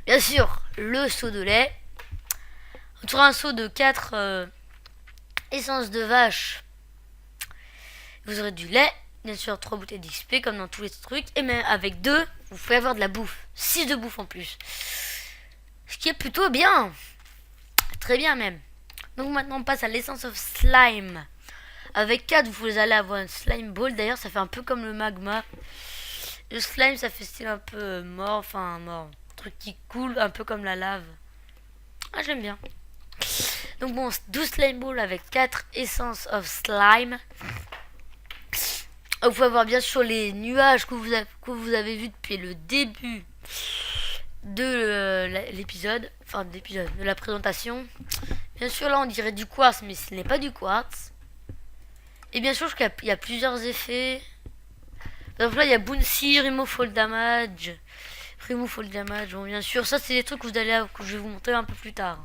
Bien sûr, le seau de lait. On trouvera un seau de 4 essences de vache. Vous aurez du lait, bien sûr 3 bouteilles d'XP comme dans tous les trucs. Et même avec 2, vous pouvez avoir de la bouffe. 6 de bouffe en plus. Ce qui est plutôt bien. Très bien même. Donc maintenant on passe à l'essence of slime. Avec 4, vous allez avoir un slime ball. D'ailleurs, ça fait un peu comme le magma. Le slime, ça fait style un peu mort. Enfin, mort. Un truc qui coule, un peu comme la lave. Ah, j'aime bien. Donc bon, 12 slime balls avec 4 essences of slime. Vous pouvez avoir bien sûr les nuages que vous avez vus depuis le début de l'épisode. Enfin, de l'épisode, de la présentation. Bien sûr, là, on dirait du quartz, mais ce n'est pas du quartz. Et bien sûr, il y a plusieurs effets. Donc là, il y a Bouncy, Remove Fall Damage. Remove Fall Damage, bon, bien sûr. Ça, c'est des trucs que je vais vous montrer un peu plus tard.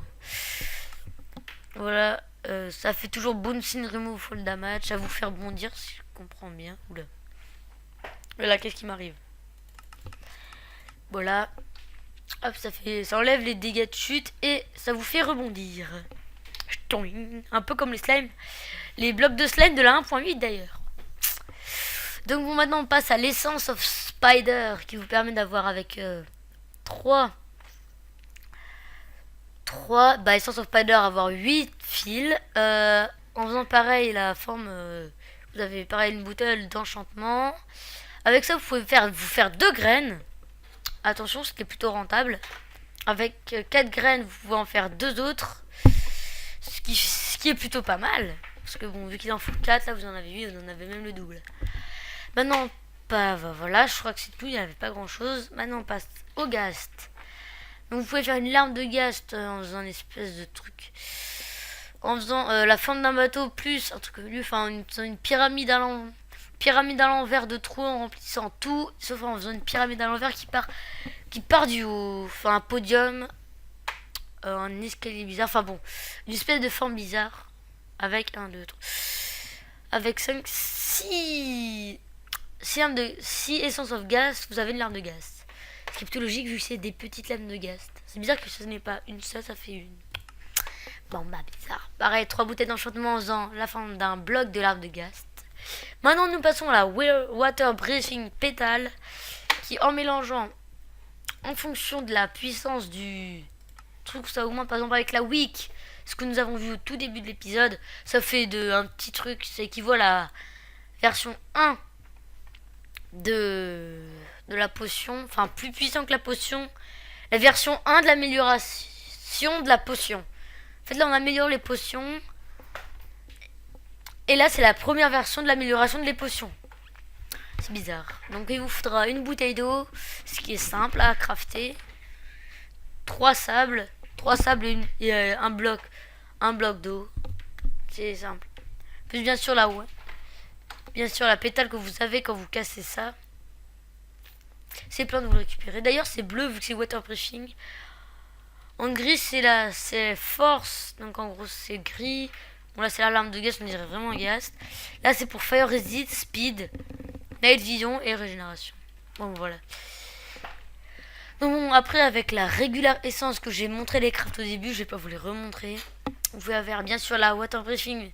Voilà. Ça fait toujours Bouncy, Remove Fall Damage. Ça va vous faire bondir, si je comprends bien. Oula. Voilà, qu'est-ce qui m'arrive? Voilà. Hop, ça enlève les dégâts de chute et ça vous fait rebondir. Un peu comme les slimes. Les blocs de slime de la 1.8 d'ailleurs. Donc bon, maintenant on passe à l'essence of spider qui vous permet d'avoir avec 3 essence of spider, avoir 8 fils. En faisant pareil la forme, vous avez pareil une bouteille d'enchantement. Avec ça vous pouvez vous faire 2 graines. Attention, ce qui est plutôt rentable. Avec 4 graines vous pouvez en faire 2 autres. Ce qui est plutôt pas mal. Parce que bon, vu qu'il en faut 4, là vous en avez 8, vous en avez même le double. Maintenant, voilà, je crois que c'est tout, il n'y avait pas grand chose. Maintenant on passe au ghast. Donc vous pouvez faire une larme de ghast en faisant une espèce de truc. En faisant la forme d'un bateau plus un truc comme lui, enfin une pyramide à l'envers de trous en remplissant tout, sauf en faisant une pyramide à l'envers qui part du haut. Enfin un podium, un escalier bizarre, enfin bon, une espèce de forme bizarre. Avec 1, 2, 3. Avec 5, 6 essence of gas, vous avez une larme de gaz. Ce qui est plutôt logique vu que c'est des petites lames de gaz. C'est bizarre que ce n'est pas une seule, ça fait une. Bon bah bizarre. Pareil, 3 bouteilles d'enchantement en faisant la forme d'un bloc de larve de gaz. Maintenant nous passons à la water breathing pétale qui en mélangeant en fonction de la puissance du truc, ça augmente par exemple avec la wick. Ce que nous avons vu au tout début de l'épisode, ça fait un petit truc, ça équivaut à la version 1 de la potion, enfin plus puissant que la potion, la version 1 de l'amélioration de la potion. En fait là on améliore les potions, et là c'est la première version de l'amélioration de les potions. C'est bizarre. Donc il vous faudra une bouteille d'eau, ce qui est simple à crafter, 3 sables et un bloc d'eau. C'est simple. Plus bien sûr bien sûr la pétale que vous avez quand vous cassez ça. C'est plein de vous le récupérer. D'ailleurs c'est bleu vu que c'est waterproofing. En gris c'est force. Donc en gros c'est gris. Bon là c'est l'alarme de gaz, on dirait vraiment gaz. Là c'est pour fire resist, speed, night vision et régénération. Bon voilà. Donc bon, après avec la régulière essence que j'ai montré les crafts au début, je vais pas vous les remontrer. Vous pouvez avoir bien sûr la water breathing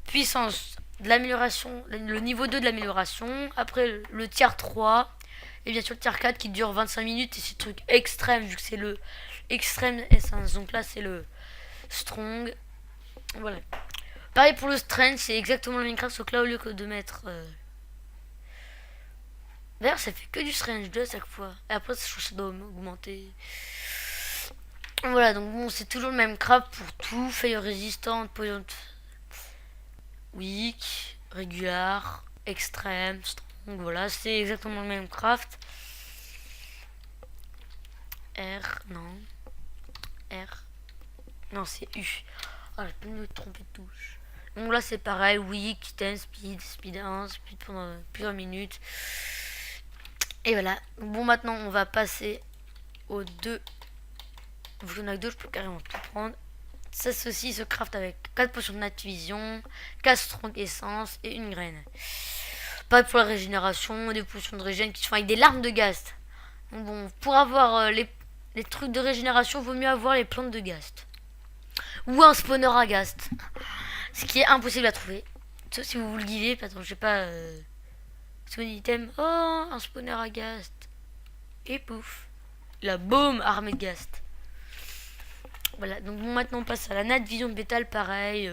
puissance de l'amélioration, le niveau 2 de l'amélioration. Après le tiers 3. Et bien sûr le tiers 4 qui dure 25 minutes. Et c'est le truc extrême vu que c'est le extrême essence. Donc là c'est le strong. Voilà. Pareil pour le strength, c'est exactement le Minecraft. Sauf que là au lieu que de mettre... D'ailleurs ça fait que du strength 2 à chaque fois. Et après je trouve que ça doit augmenter. Voilà, donc bon, c'est toujours le même craft pour tout. Feuille résistante, poison, weak, régular, extrême, strong. Voilà, c'est exactement le même craft. R, non. R. Non, c'est U. Ah, j'ai pas me tromper de touche. Donc là, c'est pareil. Weak, 10, speed, speed 1, speed pendant plusieurs minutes. Et voilà. Bon, maintenant, on va passer aux deux. Vu qu'on a que deux, je peux carrément tout prendre. Ça, ceci se craft avec 4 potions de Nativision, 4 strong essence et une graine. Pas pour la régénération, des potions de régène qui se font avec des larmes de Ghast. Donc bon, pour avoir les trucs de régénération, vaut mieux avoir les plantes de Ghast. Ou un spawner à Ghast. Ce qui est impossible à trouver. Sauf si vous le guidez, attends, je sais pas. Spawn item. Oh, un spawner à Ghast. Et pouf. La boum, armée de Ghast. Voilà, donc bon, maintenant on passe à la Night Vision de Pétale, pareil.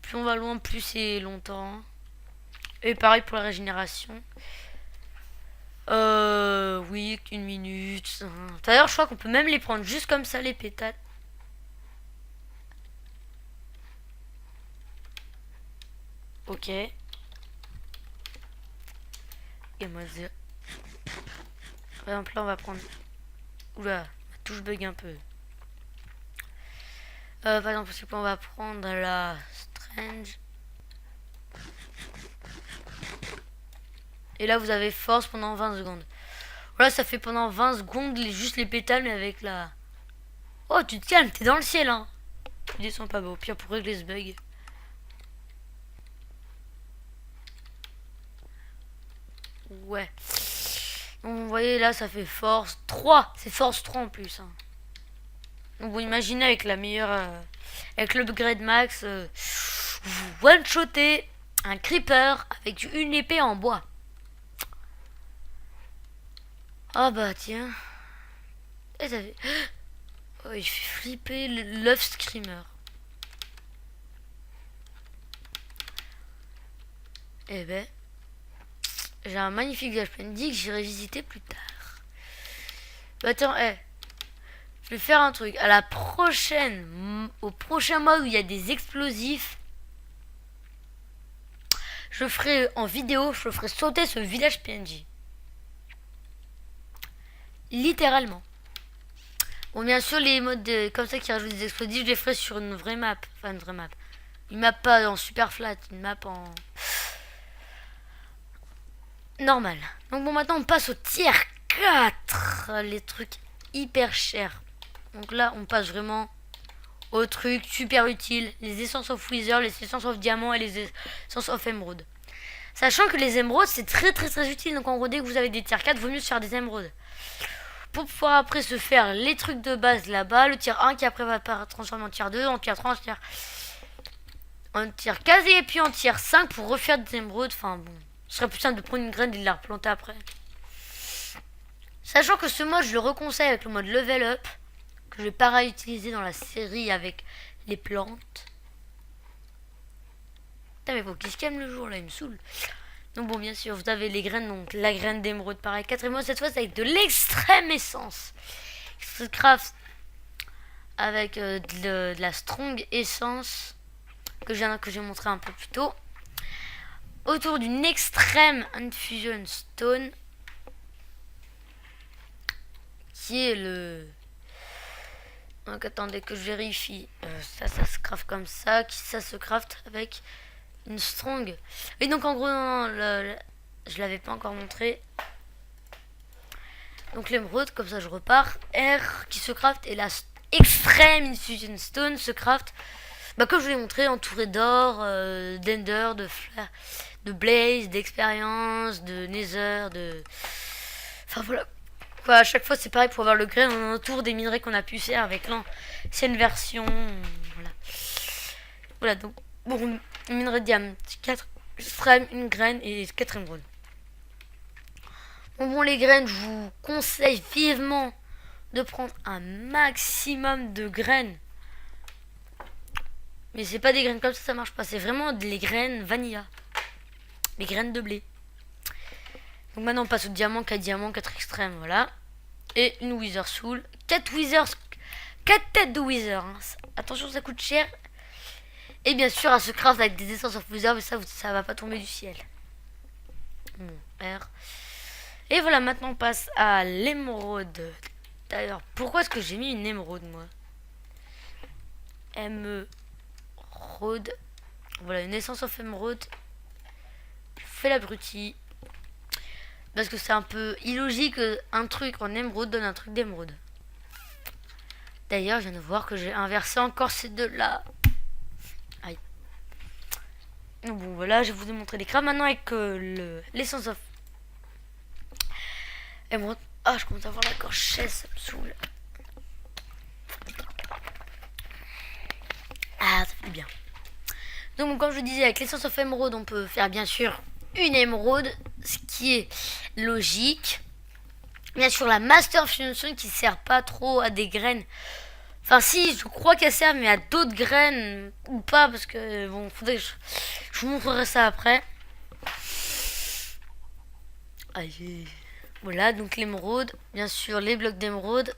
Plus on va loin, plus c'est longtemps. Et pareil pour la régénération. Oui, une minute. D'ailleurs, je crois qu'on peut même les prendre juste comme ça, les pétales. Ok. Et moi, par exemple, là, on va prendre... Oula, ma touche bug un peu. Par exemple, c'est qu'on va prendre la Strange. Et là, vous avez force pendant 20 secondes. Voilà, ça fait pendant 20 secondes juste les pétales, mais avec la... Oh, tu te calmes, t'es dans le ciel, hein. Tu descends pas bas, au pire pour régler ce bug. Ouais. Donc, vous voyez, là, ça fait force 3. C'est force 3 en plus, hein. Donc, vous imaginez avec la meilleure... avec l'upgrade max, vous one-shotez un creeper avec une épée en bois. Ah bah tiens. Et ça fait... Oh, il fait flipper l'œuf screamer. Eh ben... J'ai un magnifique Village-Pendy que j'irai visiter plus tard. Bah attends, je vais faire un truc. À la prochaine... Au prochain mois où il y a des explosifs... Je ferai en vidéo, je ferai sauter ce village PNJ. Littéralement. Bon, bien sûr, les modes comme ça qui rajoutent des explosifs, je les ferai sur une vraie map. Enfin, une vraie map. Une map pas en super flat, une map en... normal. Donc bon, maintenant on passe au tier 4. Les trucs hyper chers. Donc là, on passe vraiment aux trucs super utiles. Les essences of Wither, les essences of Diamant et les essences of Emerald. Sachant que les émeraudes, c'est très utile. Donc en gros, dès que vous avez des tier 4, vaut mieux se faire des émeraudes. Pour pouvoir après se faire les trucs de base là-bas. Le tier 1 qui après va transformer en tier 2, en tier 3, en tier 4 et puis en tier 5 pour refaire des émeraudes. Enfin bon, ce serait plus simple de prendre une graine et de la replanter après. Sachant que ce mode, je le reconseille avec le mode level up. Que je vais pas réutiliser dans la série avec les plantes. Putain, mais faut qu'il se calme le jour là, il me saoule. Donc bon, bien sûr, vous avez les graines, donc la graine d'émeraude pareil. Quatrièmement, cette fois, c'est avec de l'extrême essence. Se craft avec de la strong essence que j'ai montré un peu plus tôt. Autour d'une extrême infusion stone. Qui est le... Donc attendez que je vérifie. Ça se craft comme ça. Ça se craft avec... une strong. Et donc en gros, je l'avais pas encore montré. Donc l'émeraude, comme ça je repars. R qui se craft et la extrême infusion stone se craft. Bah comme je vous l'ai montré, entouré d'or, d'ender, de blaze, d'expérience, de nether, de... Enfin voilà. Quoi, à chaque fois c'est pareil pour avoir le grain, on entoure des minerais qu'on a pu faire avec l'ancienne version. Voilà. Voilà donc bon. minerai de diamant, 4 extrêmes, une graine et 4 émeraudes. Bon, les graines, je vous conseille vivement de prendre un maximum de graines. Mais c'est pas des graines comme ça marche pas. C'est vraiment des graines vanilla. Les graines de blé. Donc maintenant on passe au diamant, 4 diamants, 4 extrêmes, voilà. Et une Wither Soul. 4 têtes de Wither. Hein. Attention, ça coûte cher. Et bien sûr, à se craft avec des essences of Wither, mais ça va pas tomber du ciel. Bon, R. Et voilà, maintenant on passe à l'émeraude. D'ailleurs, pourquoi est-ce que j'ai mis une émeraude, moi? Émeraude. Voilà, une essence of émeraude. Je fais l'abruti. Parce que c'est un peu illogique, un truc en émeraude donne un truc d'émeraude. D'ailleurs, je viens de voir que j'ai inversé encore ces deux-là. Aïe. Bon, voilà, je vous ai montré les crabes. Maintenant, avec l'essence of émeraude. Ah, je commence à avoir la gorgette, ça me saoule. Ah, ça fait bien. Donc, comme je disais, avec l'essence of émeraude, on peut faire bien sûr une émeraude, ce qui est logique. Bien sûr, la Master Fusion qui sert pas trop à des graines. Enfin, si, je crois qu'elle sert, mais à d'autres graines ou pas, parce que bon, faudrait que je vous montrerai ça après. Aïe. Voilà, donc l'émeraude, bien sûr, les blocs d'émeraude,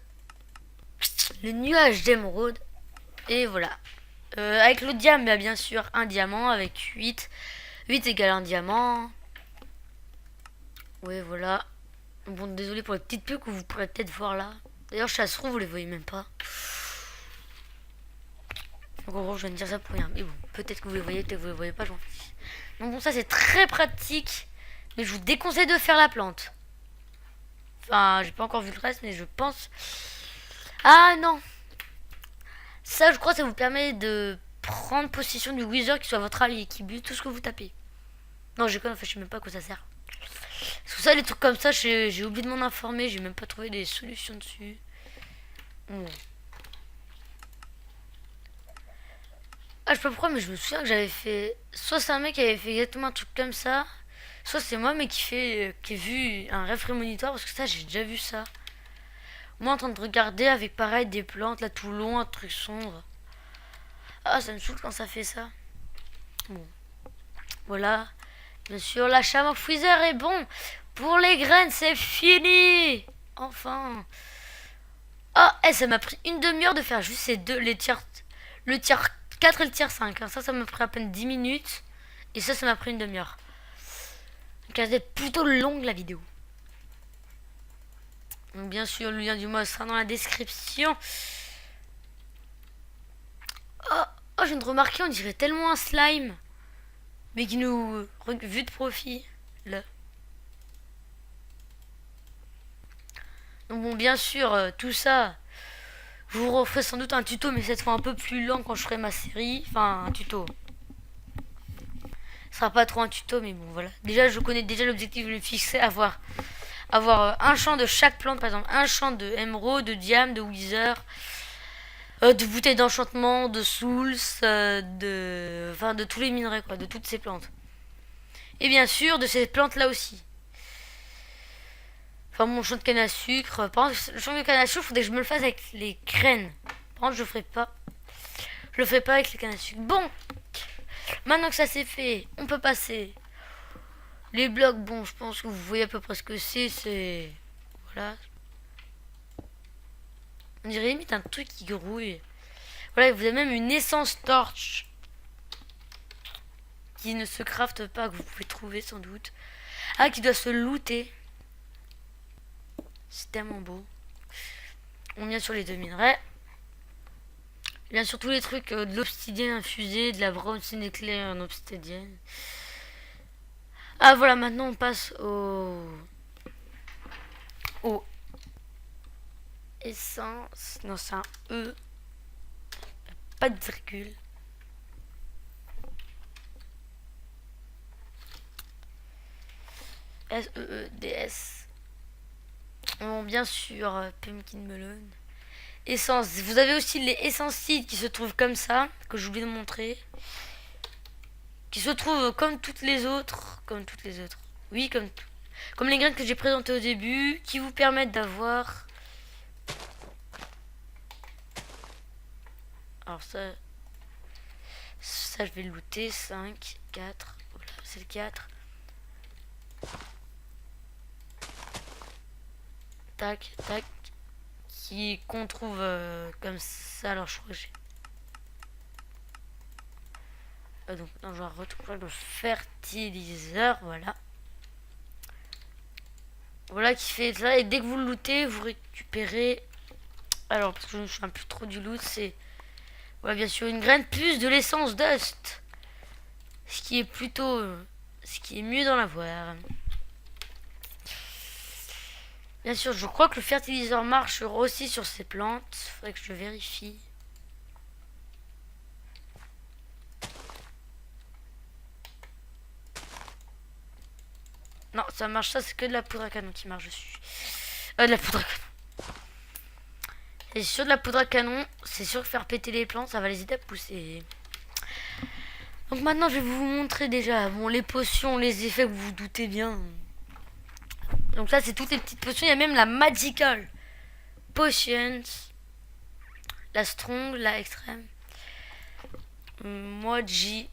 le nuage d'émeraude, et voilà. Avec le diamant, bah, bien sûr, un diamant avec 8. 8 égale un diamant. Ouais, voilà. Bon, désolé pour les petites pubs que vous pourrez peut-être voir là. D'ailleurs, ça se trouve, vous les voyez même pas. Donc, en gros, je viens de dire ça pour rien. Mais bon, peut-être que vous les voyez, peut-être que vous les voyez pas, j'en fiche. Donc, bon, ça, c'est très pratique. Mais je vous déconseille de faire la plante. Enfin, j'ai pas encore vu le reste, mais je pense... Ah, non. Ça, je crois, ça vous permet de prendre possession du Wither qui soit votre allié, qui bute tout ce que vous tapez. Non, j'ai quoi, en fait, je sais même pas à quoi ça sert. Parce que ça, les trucs comme ça, j'ai oublié de m'en informer, j'ai même pas trouvé des solutions dessus. Bon. Ah, je sais pas pourquoi, mais je me souviens que j'avais fait... Soit c'est un mec qui avait fait exactement un truc comme ça, soit c'est moi, mais qui a vu un rêve prémonitoire, parce que ça, j'ai déjà vu ça. Moi, en train de regarder avec, pareil, des plantes, là, tout long, un truc sombre. Ah, ça me saoule quand ça fait ça. Bon. Voilà. Bien sûr, l'achat of Wither est bon. Pour les graines, c'est fini. Enfin. Ah, ça m'a pris une demi-heure de faire juste ces deux, le tiers 4 et le tiers 5. Hein. Ça m'a pris à peine 10 minutes. Et ça m'a pris une demi-heure. Donc, elle est plutôt longue, la vidéo. Donc, bien sûr, le lien du mois sera dans la description. Oh, je viens de remarquer, on dirait tellement un slime. Mais qui nous... Vu de profit. Là. Donc bon, bien sûr, tout ça... Je vous referai sans doute un tuto, mais cette fois un peu plus lent quand je ferai ma série. Enfin, un tuto. Ce sera pas trop un tuto, mais bon, voilà. Déjà, je connais déjà l'objectif de le fixer. Avoir un champ de chaque plante, par exemple. Un champ de émeraude, de diamant, de Wither... de bouteilles d'enchantement, de souls, de tous les minerais, quoi, de toutes ces plantes. Et bien sûr, de ces plantes-là aussi. Enfin, mon champ de canne à sucre. Par contre, le champ de canne à sucre, il faudrait que je me le fasse avec les graines. Par contre, je le ferai pas. Je le ferai pas avec les cannes à sucre. Bon, maintenant que ça c'est fait, on peut passer. Les blocs, bon, je pense que vous voyez à peu près ce que c'est. Voilà. On dirait limite un truc qui grouille. Voilà, vous avez même une essence torche qui ne se crafte pas, que vous pouvez trouver sans doute. Ah, qui doit se looter. C'est tellement beau. On vient sur les deux minerais. Bien sûr tous les trucs, de l'obsidienne infusée, de la bronzine éclair en obsidienne. Ah voilà, maintenant on passe au essence. Non, c'est un E. Pas de virgule. S-E-E-D-S. Bon, bien sûr, pumpkin melon. Essence. Vous avez aussi les essences seeds qui se trouvent comme ça, que j'ai oublié de montrer. qui se trouve comme toutes les autres. Oui, comme les graines que j'ai présentées au début, qui vous permettent d'avoir... Alors ça je vais le looter. 5, 4, voilà, c'est le 4. Tac, tac. Qu'on trouve comme ça. Alors je crois que j'ai... donc non, je vais retrouver le fertiliseur, voilà. Voilà qui fait ça, et dès que vous le lootez, vous récupérez... Alors, parce que je suis un peu trop du loot, c'est... Voilà, bien sûr, une graine plus de l'essence Dust. Ce qui est plutôt... ce qui est mieux d'en avoir. Bien sûr, je crois que le fertiliseur marche aussi sur ces plantes. Faudrait que je vérifie. Non, ça marche, ça c'est que de la poudre à canon qui marche dessus. De la poudre à canon. Et sur de la poudre à canon, c'est sûr que faire péter les plantes, ça va les aider à pousser. Donc maintenant, je vais vous montrer déjà bon, les potions, les effets que vous vous doutez bien. Donc là, c'est toutes les petites potions. Il y a même la Magical Potions, la Strong, la Extrême, Magical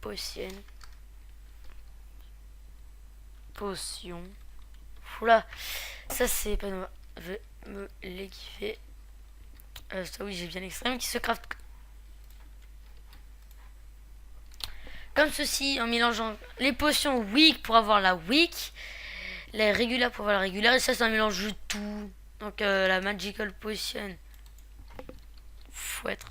Potion. Oula, ça c'est pas normal. Je vais me l'équiper. Ça oui, j'ai bien l'extrême qui se craft comme ceci en mélangeant les potions weak pour avoir la weak, les régulières pour avoir la régulière, et ça c'est un mélange de tout. Donc la Magical Potion. Faut être.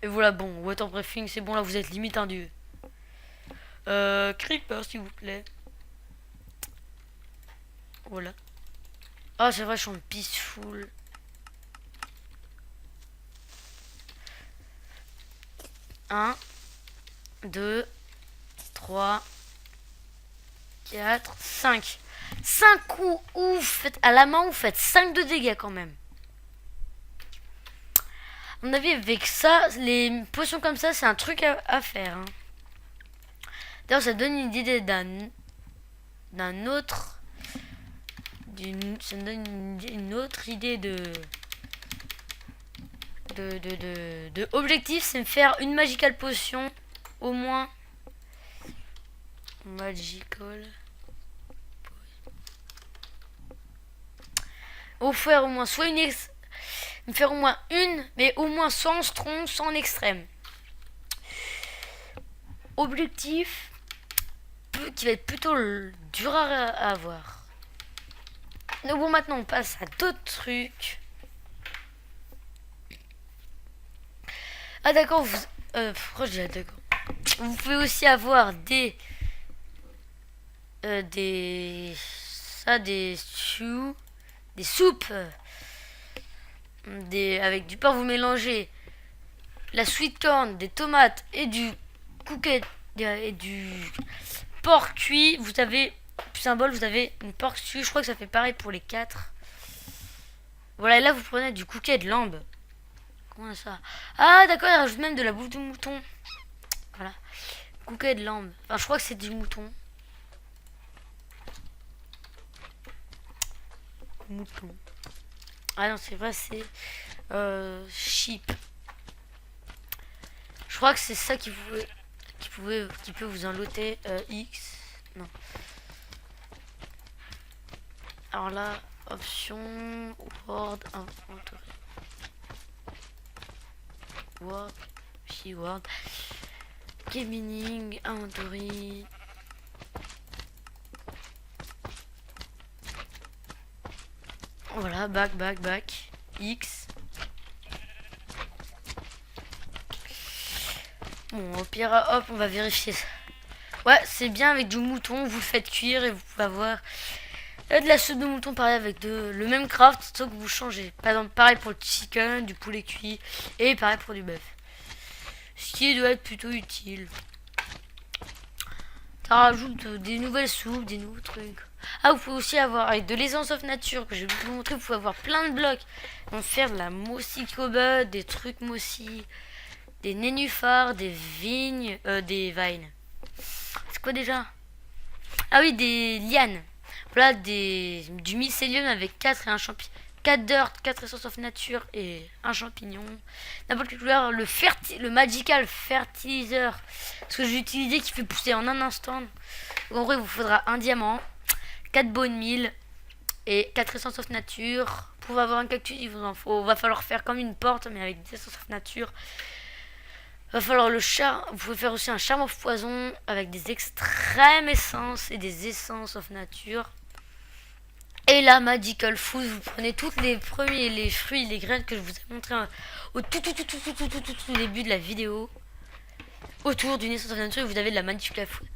Et voilà, bon, Water Breathing, c'est bon, là vous êtes limite un dieu. Creeper s'il vous plaît. Voilà. Ah, c'est vrai, je suis en peaceful. Un, 2, 3, 4, 5. 5 coups où vous faites à la main, vous faites 5 de dégâts quand même. À mon avis, avec ça, les potions comme ça, c'est un truc à faire. Hein. D'ailleurs, ça donne une idée d'un autre... ça me donne une autre idée de objectif, c'est me faire une magical potion au moins. Magical au faire au moins soit me faire au moins une, mais au moins soit en strong, soit en extrême. Objectif qui va être plutôt dur à avoir. Donc bon, maintenant on passe à d'autres trucs. Ah d'accord, pourquoi je dis d'accord. Vous pouvez aussi avoir des soupes, avec du porc. Vous mélangez la sweet corn, des tomates et du cookie et du porc cuit. Vous avez symbole, vous avez une porc cuit. Je crois que ça fait pareil pour les 4. Voilà, et là vous prenez du cookie de lambe. Comment ça? Ah d'accord, il rajoute même de la bouffe de mouton. Voilà. Cookie de lambe. Enfin, je crois que c'est du mouton. Mouton. Ah non, c'est vrai, c'est sheep. Je crois que c'est ça qui peut vous enloter. X. Non. Alors là, option Word Inventory. Word, Keyword, Gaming, Inventory. Voilà, back, X. Bon, au pire, hop, on va vérifier ça. Ouais, c'est bien avec du mouton, vous le faites cuire et vous pouvez avoir de la soupe de mouton, pareil avec le même craft, sauf que vous changez. Par exemple, pareil pour le chicken, du poulet cuit, et pareil pour du bœuf. Ce qui doit être plutôt utile. Ça rajoute des nouvelles soupes, des nouveaux trucs. Ah, vous pouvez aussi avoir avec de l'essence of nature que je vais vous montrer. Vous pouvez avoir plein de blocs. On peut faire de la mossy cobalt, des trucs mossy, des nénuphars, des vignes, des vines. C'est quoi déjà? Ah oui, des lianes. Voilà, du mycélium avec 4 et un champignon. 4 dirt, 4 essences of nature et un champignon. N'importe quelle couleur. Le magical fertilizer. Ce que j'ai utilisé qui fait pousser en un instant. Donc en vrai, il vous faudra un diamant, 4 bone meal et 4 essences of nature. Pour avoir un cactus, il vous en faut. Va falloir faire comme une porte, mais avec des essences of nature. Va falloir le charme. Vous pouvez faire aussi un charme of poison avec des extrêmes essences et des essences of nature. Et la magical food, vous prenez toutes les premiers, les fruits, les graines que je vous ai montré au tout début de la vidéo. Autour d'une essence of nature, vous avez de la magical food.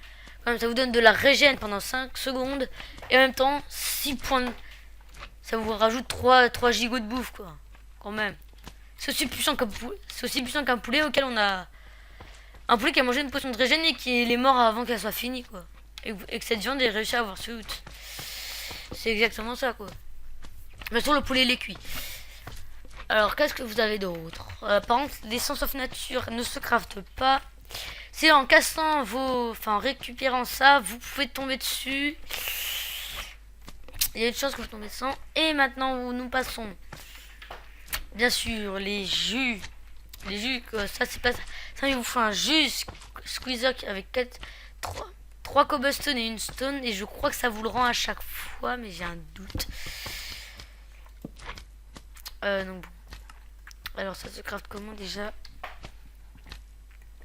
Comme ça vous donne de la régène pendant 5 secondes. Et en même temps, 6 points de... Ça vous rajoute 3 gigots de bouffe, quoi. Quand même. C'est aussi puissant qu'un poulet auquel on a... Un poulet qui a mangé une potion de régène et qui est mort avant qu'elle soit finie, quoi. Et que cette viande ait réussi à avoir ce loot. C'est exactement ça, quoi. Mais sur le poulet, il est cuit. Alors, qu'est-ce que vous avez d'autre? Par contre, l'essence of nature ne se crafte pas. C'est en cassant vos... Enfin, en récupérant ça, vous pouvez tomber dessus. Il y a une chance que vous tombez dessus. Et maintenant, nous passons... Bien sûr, les jus. Les jus, ça, c'est pas... Ça, il vous faut un jus squeezer avec 3 cobblestone et une stone. Et je crois que ça vous le rend à chaque fois, mais j'ai un doute. Donc bon. Alors ça se craft comment déjà?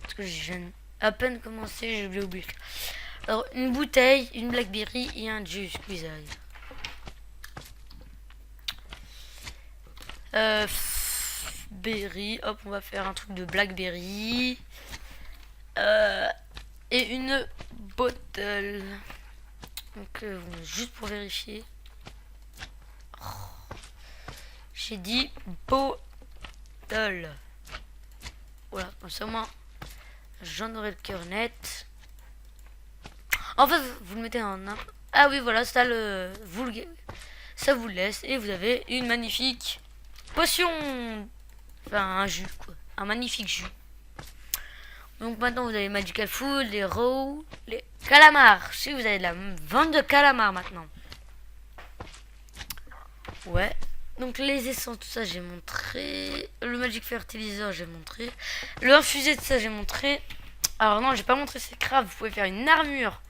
Parce que j'ai à peine commencé, je vais oublier. Alors une bouteille, une blackberry et un jus squeezer. Berry, hop, on va faire un truc de blackberry. Et une bottle. Donc juste pour vérifier. Oh. J'ai dit bottle. Voilà, comme ça moi j'en aurai le cœur net. En fait, vous le mettez en un. Ah oui, voilà, ça ça vous laisse et vous avez une magnifique potion. Enfin, un jus, quoi. Un magnifique jus. Donc maintenant, vous avez Magical Food, les raw, les calamars. Si vous avez de la vente de calamars maintenant. Ouais. Donc les essences, tout ça, j'ai montré. Le Magic Fertilizer, j'ai montré. Le infusé de ça, j'ai montré. Alors non, j'ai pas montré ces crafts. Vous pouvez faire une armure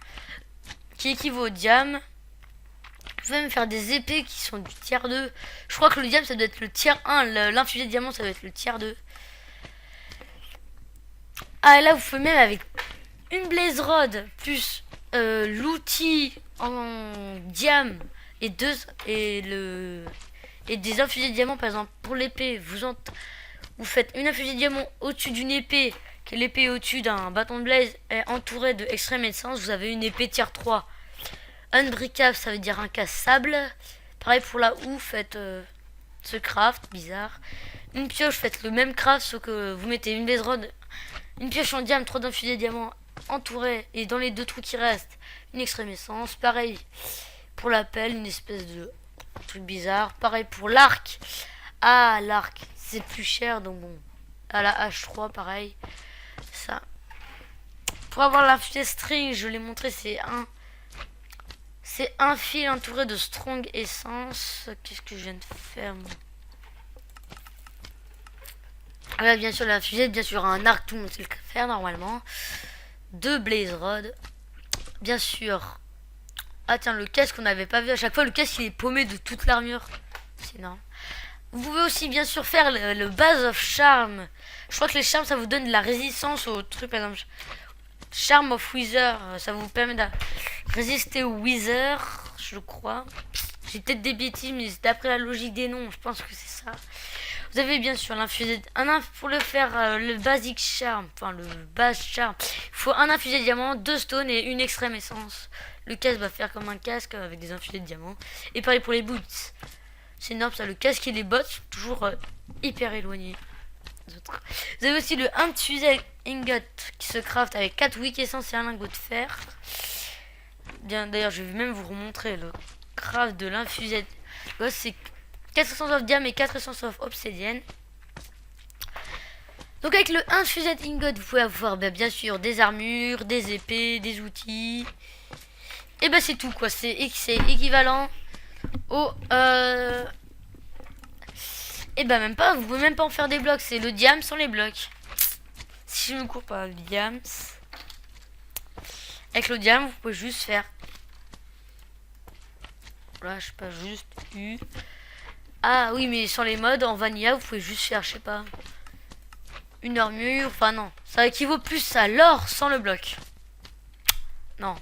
qui équivaut au diam. Vous pouvez même faire des épées qui sont du tiers 2. Je crois que le diam, ça doit être le tiers 1. L'infusé de diamant, ça doit être le tiers 2. Ah, et là, vous pouvez même avec une blaze rod plus l'outil en diam et des infusés de diamant, par exemple, pour l'épée, vous faites une infusée de diamant au-dessus d'une épée, que l'épée est au-dessus d'un bâton de blaze est entourée de extrême essence, vous avez une épée tier 3. Unbreakable, ça veut dire incassable. Pareil pour la houe, faites ce craft, bizarre. Une pioche, faites le même craft, sauf que vous mettez une blaze rod, une pioche en diam, 3 d'infusés de diamant entourée, et dans les 2 trous qui restent, une extrême essence. Pareil pour la pelle, une espèce de truc bizarre. Pareil pour l'arc. Ah, l'arc, c'est plus cher, donc bon. À la H3, pareil. Ça. Pour avoir l'infusé string, je l'ai montré, c'est un fil entouré de strong essence. Qu'est-ce que je viens de faire, moi? Ah là, bien sûr, l'infusé, bien sûr, un arc, tout le monde sait le faire normalement. 2 blaze rod. Bien sûr. Ah tiens, le casque qu'on n'avait pas vu à chaque fois, le casque il est paumé de toute l'armure. C'est énorme. Vous pouvez aussi bien sûr faire le base of charm. Je crois que les charmes ça vous donne de la résistance au truc, par exemple. Charm of Wither, ça vous permet de résister au Wither, je crois. J'ai peut-être des bêtises, mais d'après la logique des noms, je pense que c'est ça. Vous avez bien sûr l'infusé. Pour le faire, le basic charm, enfin le base charm, il faut un infusé de diamant, 2 stones et une extrême essence. Le casque va faire comme un casque avec des infusés de diamant. Et pareil pour les boots. C'est énorme ça, le casque et les bottes sont toujours hyper éloignés. Vous avez aussi le infusé ingot qui se craft avec 4 wick essence et un lingot de fer. bien, d'ailleurs, je vais même vous remontrer le craft de l'infused. C'est 400 of diam et 400 of obsidienne. Donc avec le infused ingot, vous pouvez avoir bien sûr des armures, des épées, des outils. Et c'est tout quoi. C'est équivalent au... Et même pas, vous pouvez même pas en faire des blocs. C'est le diam sans les blocs. Si je me cours pas, diams. Avec le diam, vous pouvez juste faire... Voilà, je sais pas, juste U. Ah oui, mais sans les modes, en vanilla, vous pouvez juste faire, je sais pas... Une armure, enfin non. Ça équivaut plus à l'or sans le bloc. Non.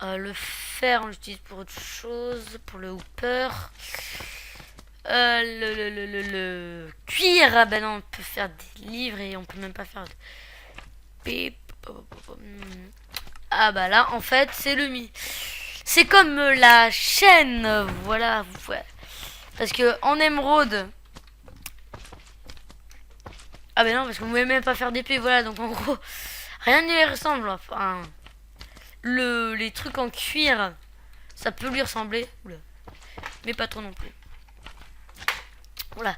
Le fer, on l'utilise pour autre chose. Pour le hooper. Le cuir. Ah ben non, on peut faire des livres et on peut même pas faire... Ah bah là, en fait, c'est le mi. C'est comme la chaîne. Voilà, vous pouvez... Parce que en émeraude... Ah ben non, parce que vous pouvez même pas faire d'épée, voilà. Donc en gros, rien ne lui ressemble. Enfin, les trucs en cuir, ça peut lui ressembler. Oula. Mais pas trop non plus. Voilà.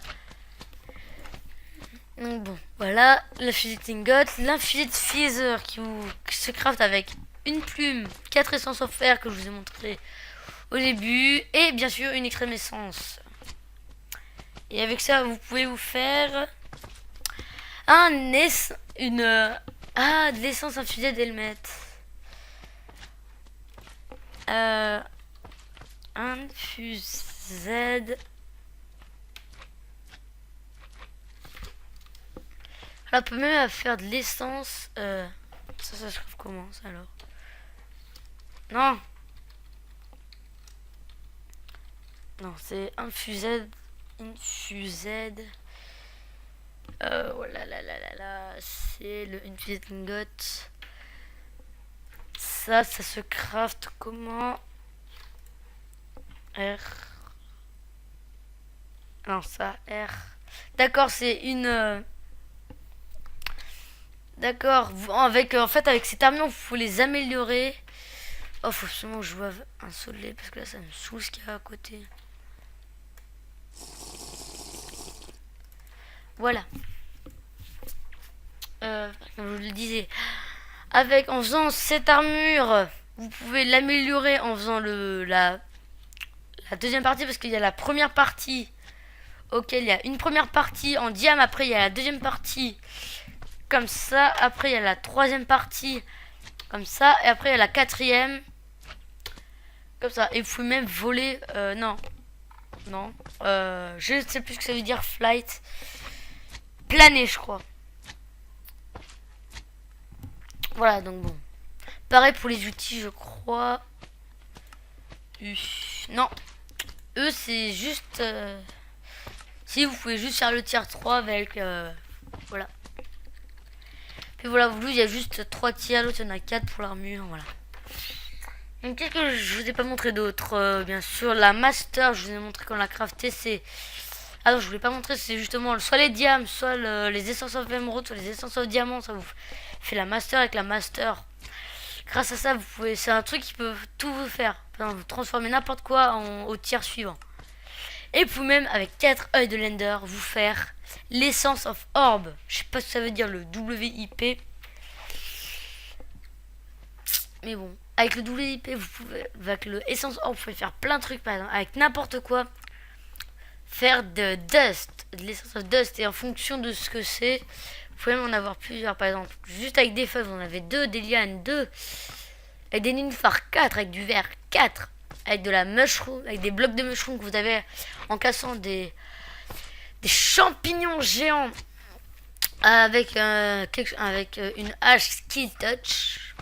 Donc bon, voilà. L'infused ingot, l'infused feather qui se craft avec une plume, 4 essences of fer que je vous ai montré au début. Et bien sûr une extrême essence. Et avec ça, vous pouvez vous faire de l'essence infusée d'helmet. Infused. Là, on peut même faire de l'essence. Ça se trouve comment ça alors? Non. Non, c'est infused. Oh là là là là là, c'est le infused ingot. Ça se craft comment? R. Non, ça, R. D'accord, c'est une... D'accord, en fait, avec cette armure, vous pouvez les améliorer. Oh, faut absolument que je vois un soleil, parce que là, ça me saoule ce qu'il y a à côté. Voilà. Comme je vous le disais, en faisant cette armure, vous pouvez l'améliorer en faisant la deuxième partie, parce qu'il y a la première partie auquel il y a une première partie en diam, après il y a la deuxième partie comme ça, après il y a la troisième partie comme ça, et après il y a la quatrième comme ça. Et vous pouvez même voler, non, je ne sais plus ce que ça veut dire, flight, planer je crois. Voilà, donc bon. Pareil pour les outils, je crois. Non. Eux, c'est juste... Si, vous pouvez juste faire le tier 3 avec... voilà. Puis voilà, vous, il y a juste 3 tiers. L'autre, il y en a 4 pour l'armure. Voilà. Donc, qu'est-ce que je vous ai pas montré d'autre? Bien sûr, la master, je vous ai montré comment la crafter. C'est... Ah non, je voulais pas montrer, c'est justement soit les diams, soit les essences of emerald, soit les essences of diamant. Ça vous fait la master avec la master. Grâce à ça, vous pouvez, c'est un truc qui peut tout vous faire. Vous transformer n'importe quoi au tiers suivant. Et vous pouvez même, avec 4 œils de Lender, vous faire l'essence of orb. Je sais pas ce que ça veut dire, le WIP. Mais bon, avec le WIP, vous pouvez, avec le essence orb, vous pouvez faire plein de trucs, par exemple, avec n'importe quoi. Faire de dust, de l'essence of dust, et en fonction de ce que c'est, vous pouvez même en avoir plusieurs. Par exemple, juste avec des feuilles, vous en avez 2, des lianes 2, avec des nénuphars 4, avec du verre 4, avec de la mushroom, avec des blocs de mushroom que vous avez en cassant des champignons géants, avec une hache skill touch,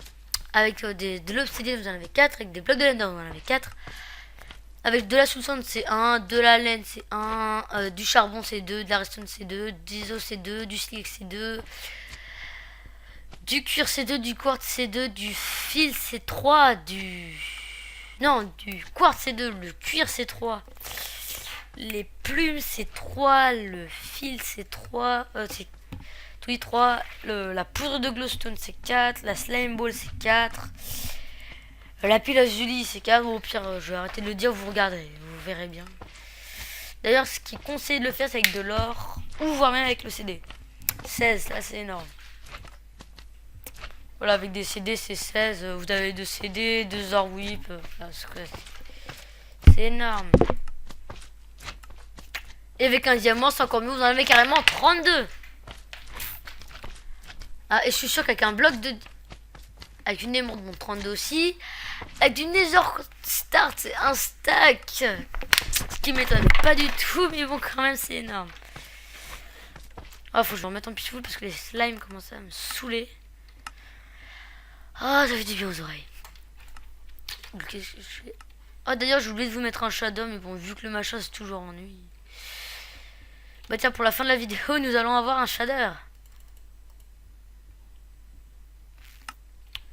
avec de l'obsidienne, vous en avez 4, avec des blocs de laine, vous en avez 4. Avec de la soulsand c'est 1, de la laine c'est 1, du charbon c'est 2, de la redstone c'est 2, des os c'est 2, du silix c'est 2, du cuir c'est 2, du quartz c'est 2, du fil c'est 3, du quartz c'est 2, le cuir c'est 3, les plumes c'est 3, le fil c'est 3, tous les trois. La poudre de glowstone c'est 4, la slime ball c'est 4, la pile à Julie c'est 4. Au pire, je vais arrêter de le dire, vous regarderez, vous verrez bien. D'ailleurs, ce qui conseille de le faire, c'est avec de l'or, ou voire même avec le CD. 16, là c'est énorme. Voilà, avec des CD c'est 16, vous avez 2 CD, 2 or whip, c'est énorme. Et avec un diamant, c'est encore mieux, vous en avez carrément 32. Ah, et je suis sûr qu'avec un bloc de... Avec une émeraude, mon 32 aussi. Avec du Nether Start, c'est un stack. Ce qui m'étonne pas du tout, mais bon, quand même, c'est énorme. Ah, faut que je le remette en peaceful parce que les slimes commencent à me saouler. Ah, ça fait du bien aux oreilles. Qu'est-ce que je fais? Ah, d'ailleurs, j'ai oublié de vous mettre un shadow, mais bon, vu que le machin, c'est toujours ennui. Bah tiens, pour la fin de la vidéo, nous allons avoir un shader.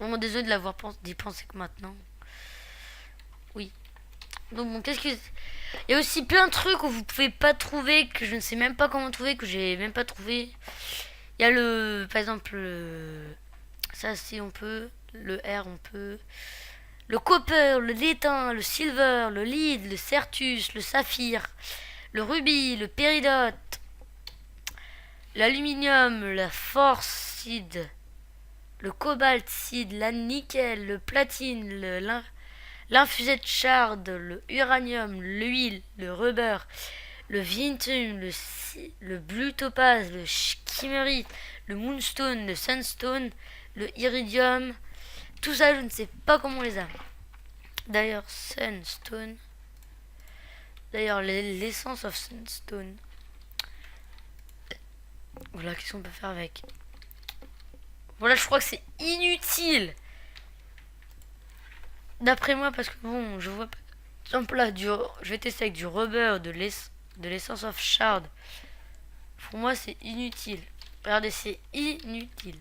Vraiment désolé de l'avoir d'y penser que maintenant. Oui. Donc bon, qu'est-ce que... Il y a aussi plein de trucs où vous pouvez pas trouver, que je ne sais même pas comment trouver, que j'ai même pas trouvé. Il y a le... Par exemple, ça si on peut. Le R on peut. Le copper, le l'étain, le silver, le lead, le certus, le saphir, le rubis, le péridote, l'aluminium, la force seed, le cobalt seed, la nickel, le platine, l'infusette shard, le uranium, l'huile, le rubber, le vintum, le blue topaz, le chimerite, le moonstone, le sunstone, le iridium. Tout ça, je ne sais pas comment on les a. D'ailleurs, sunstone. D'ailleurs, l'essence of sunstone. Voilà, qu'est-ce qu'on peut faire avec? Voilà, je crois que c'est inutile. D'après moi, parce que bon, je vois pas. Par exemple là, je vais tester avec du rubber, de l'essence of shard. Pour moi, c'est inutile. Regardez, c'est inutile.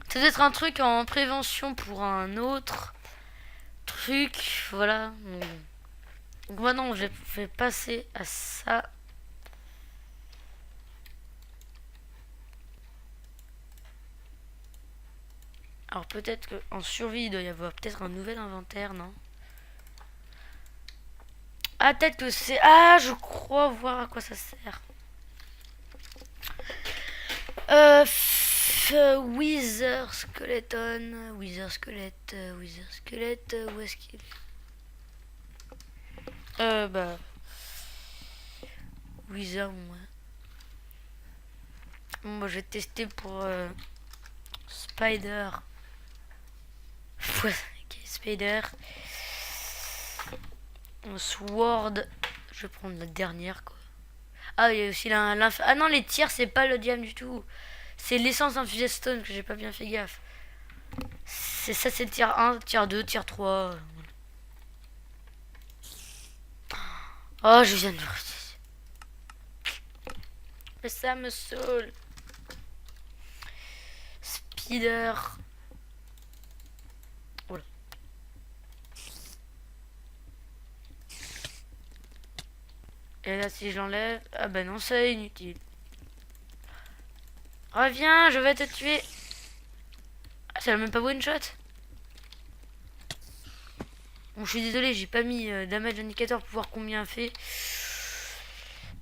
Ça doit être un truc en prévention pour un autre truc. Voilà. Donc maintenant, je vais passer à ça. Alors peut-être qu'en survie, il doit y avoir peut-être un nouvel inventaire, non? Ah, peut-être que c'est... Ah, je crois voir à quoi ça sert. Wither Skeleton. Wither Skelette. Wither Skelette. Où est-ce qu'il est? Bah... Wither, moi. Bon, bah, je vais tester pour... Spider. Ok, Spider. Sword. Je vais prendre la dernière, quoi. Ah, il y a aussi ah non, les tiers, c'est pas le diamant du tout. C'est l'essence infusée stone que j'ai pas bien fait gaffe. C'est ça, c'est tiers 1, tiers 2, tiers 3. Oh, je viens de... Mais ça me saoule. Spider. Voilà. Et là, si j'enlève... Ah bah non, c'est inutile. Reviens, je vais te tuer. Ah, ça l'a même pas one shot. Bon, je suis désolé, j'ai pas mis damage indicator pour voir combien il fait.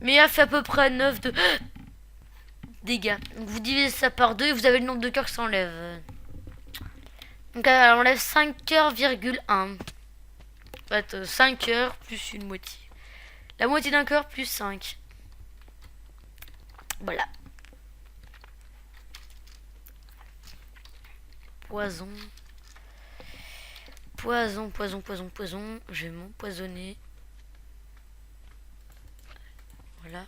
Mais il a fait à peu près 9 de dégâts. Donc vous divisez ça par 2 et vous avez le nombre de cœurs qui s'enlève. Donc elle enlève 5 cœurs,1. En fait, 5 cœurs plus une moitié. La moitié d'un cœur plus 5. Voilà. Poison. Poison, poison, poison, poison. Je vais m'empoisonner. Voilà.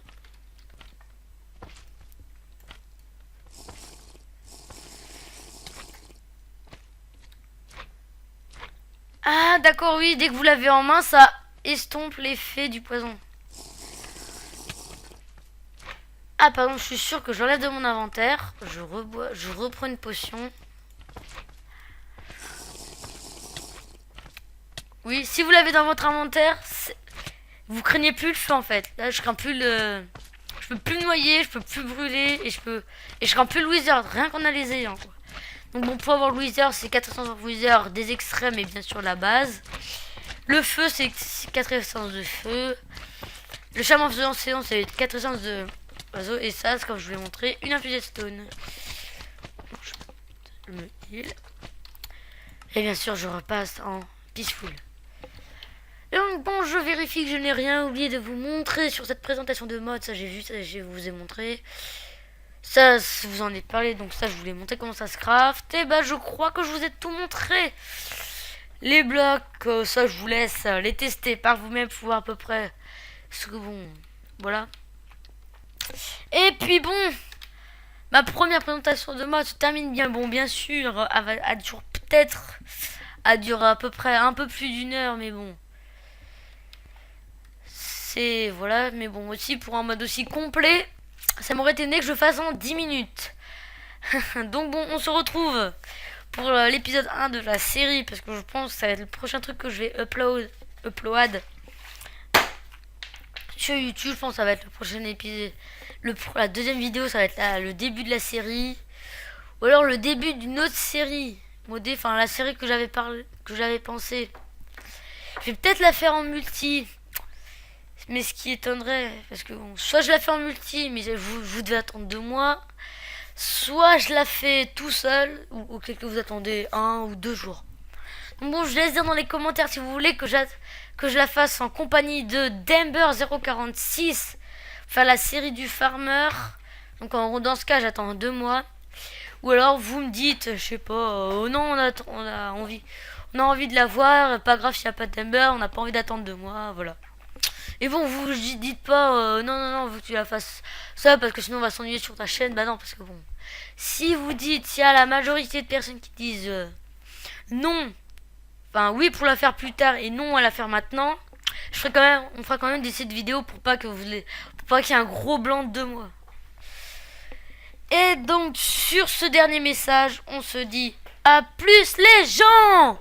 Ah d'accord, oui, dès que vous l'avez en main, ça estompe l'effet du poison. Ah pardon, je suis sûr que j'enlève de mon inventaire. Je reprends une potion. Oui, si vous l'avez dans votre inventaire, vous craignez plus le feu en fait. Là, je crains plus le... Je peux plus me noyer, je peux plus brûler et je serai un peu le wizard, rien qu'en analyser quoi. Donc bon, pour avoir le wizard, c'est 400 wizard des extrêmes et bien sûr la base. Le feu, c'est 4 essences de feu. Le charme faisant séance, c'est 4 essences de oiseau. Et ça, c'est comme je vous l'ai montré, une infusée stone. Je me heal. Et bien sûr, je repasse en peaceful. Et donc bon, je vérifie que je n'ai rien oublié de vous montrer sur cette présentation de mode. Ça, j'ai vu, ça, je vous ai montré. Ça, vous en ai parlé, donc ça, je vous ai montré comment ça se craft. Et bah, je crois que je vous ai tout montré. Les blocs, ça, je vous laisse les tester par vous-même pour voir à peu près ce que bon, voilà. Et puis bon, ma première présentation de mode se termine bien. Bon, bien sûr, à durer peut-être, à durer à peu près un peu plus d'une heure, mais bon. C'est, voilà, mais bon, aussi pour un mode aussi complet, ça m'aurait été né que je fasse en 10 minutes. Donc bon, on se retrouve pour l'épisode 1 de la série, parce que je pense que ça va être le prochain truc que je vais upload sur YouTube. Je pense que ça va être le prochain épisode. La deuxième vidéo, ça va être le début de la série. Ou alors le début d'une autre série modée, enfin la série que j'avais pensé. Je vais peut-être la faire en multi. Mais ce qui étonnerait, parce que bon, soit je la fais en multi, mais vous devez attendre 2 mois. Soit je la fais tout seul, ou que vous attendez 1 ou 2 jours. Donc bon, je laisse dire dans les commentaires si vous voulez que je la fasse en compagnie de Dember046, faire la série du farmer. Donc dans ce cas, j'attends 2 mois. Ou alors vous me dites, je sais pas, non, on a envie de la voir, pas grave s'il n'y a pas de Dember, on n'a pas envie d'attendre 2 mois, voilà. Et bon, vous dites pas, non, faut que tu la fasses ça parce que sinon on va s'ennuyer sur ta chaîne. Bah non, parce que bon, si vous dites, s'il y a la majorité de personnes qui disent non, enfin oui pour la faire plus tard et non à la faire maintenant, on fera quand même des cette vidéos pour pas qu'il y ait un gros blanc de 2 mois. Et donc sur ce dernier message, on se dit à plus les gens.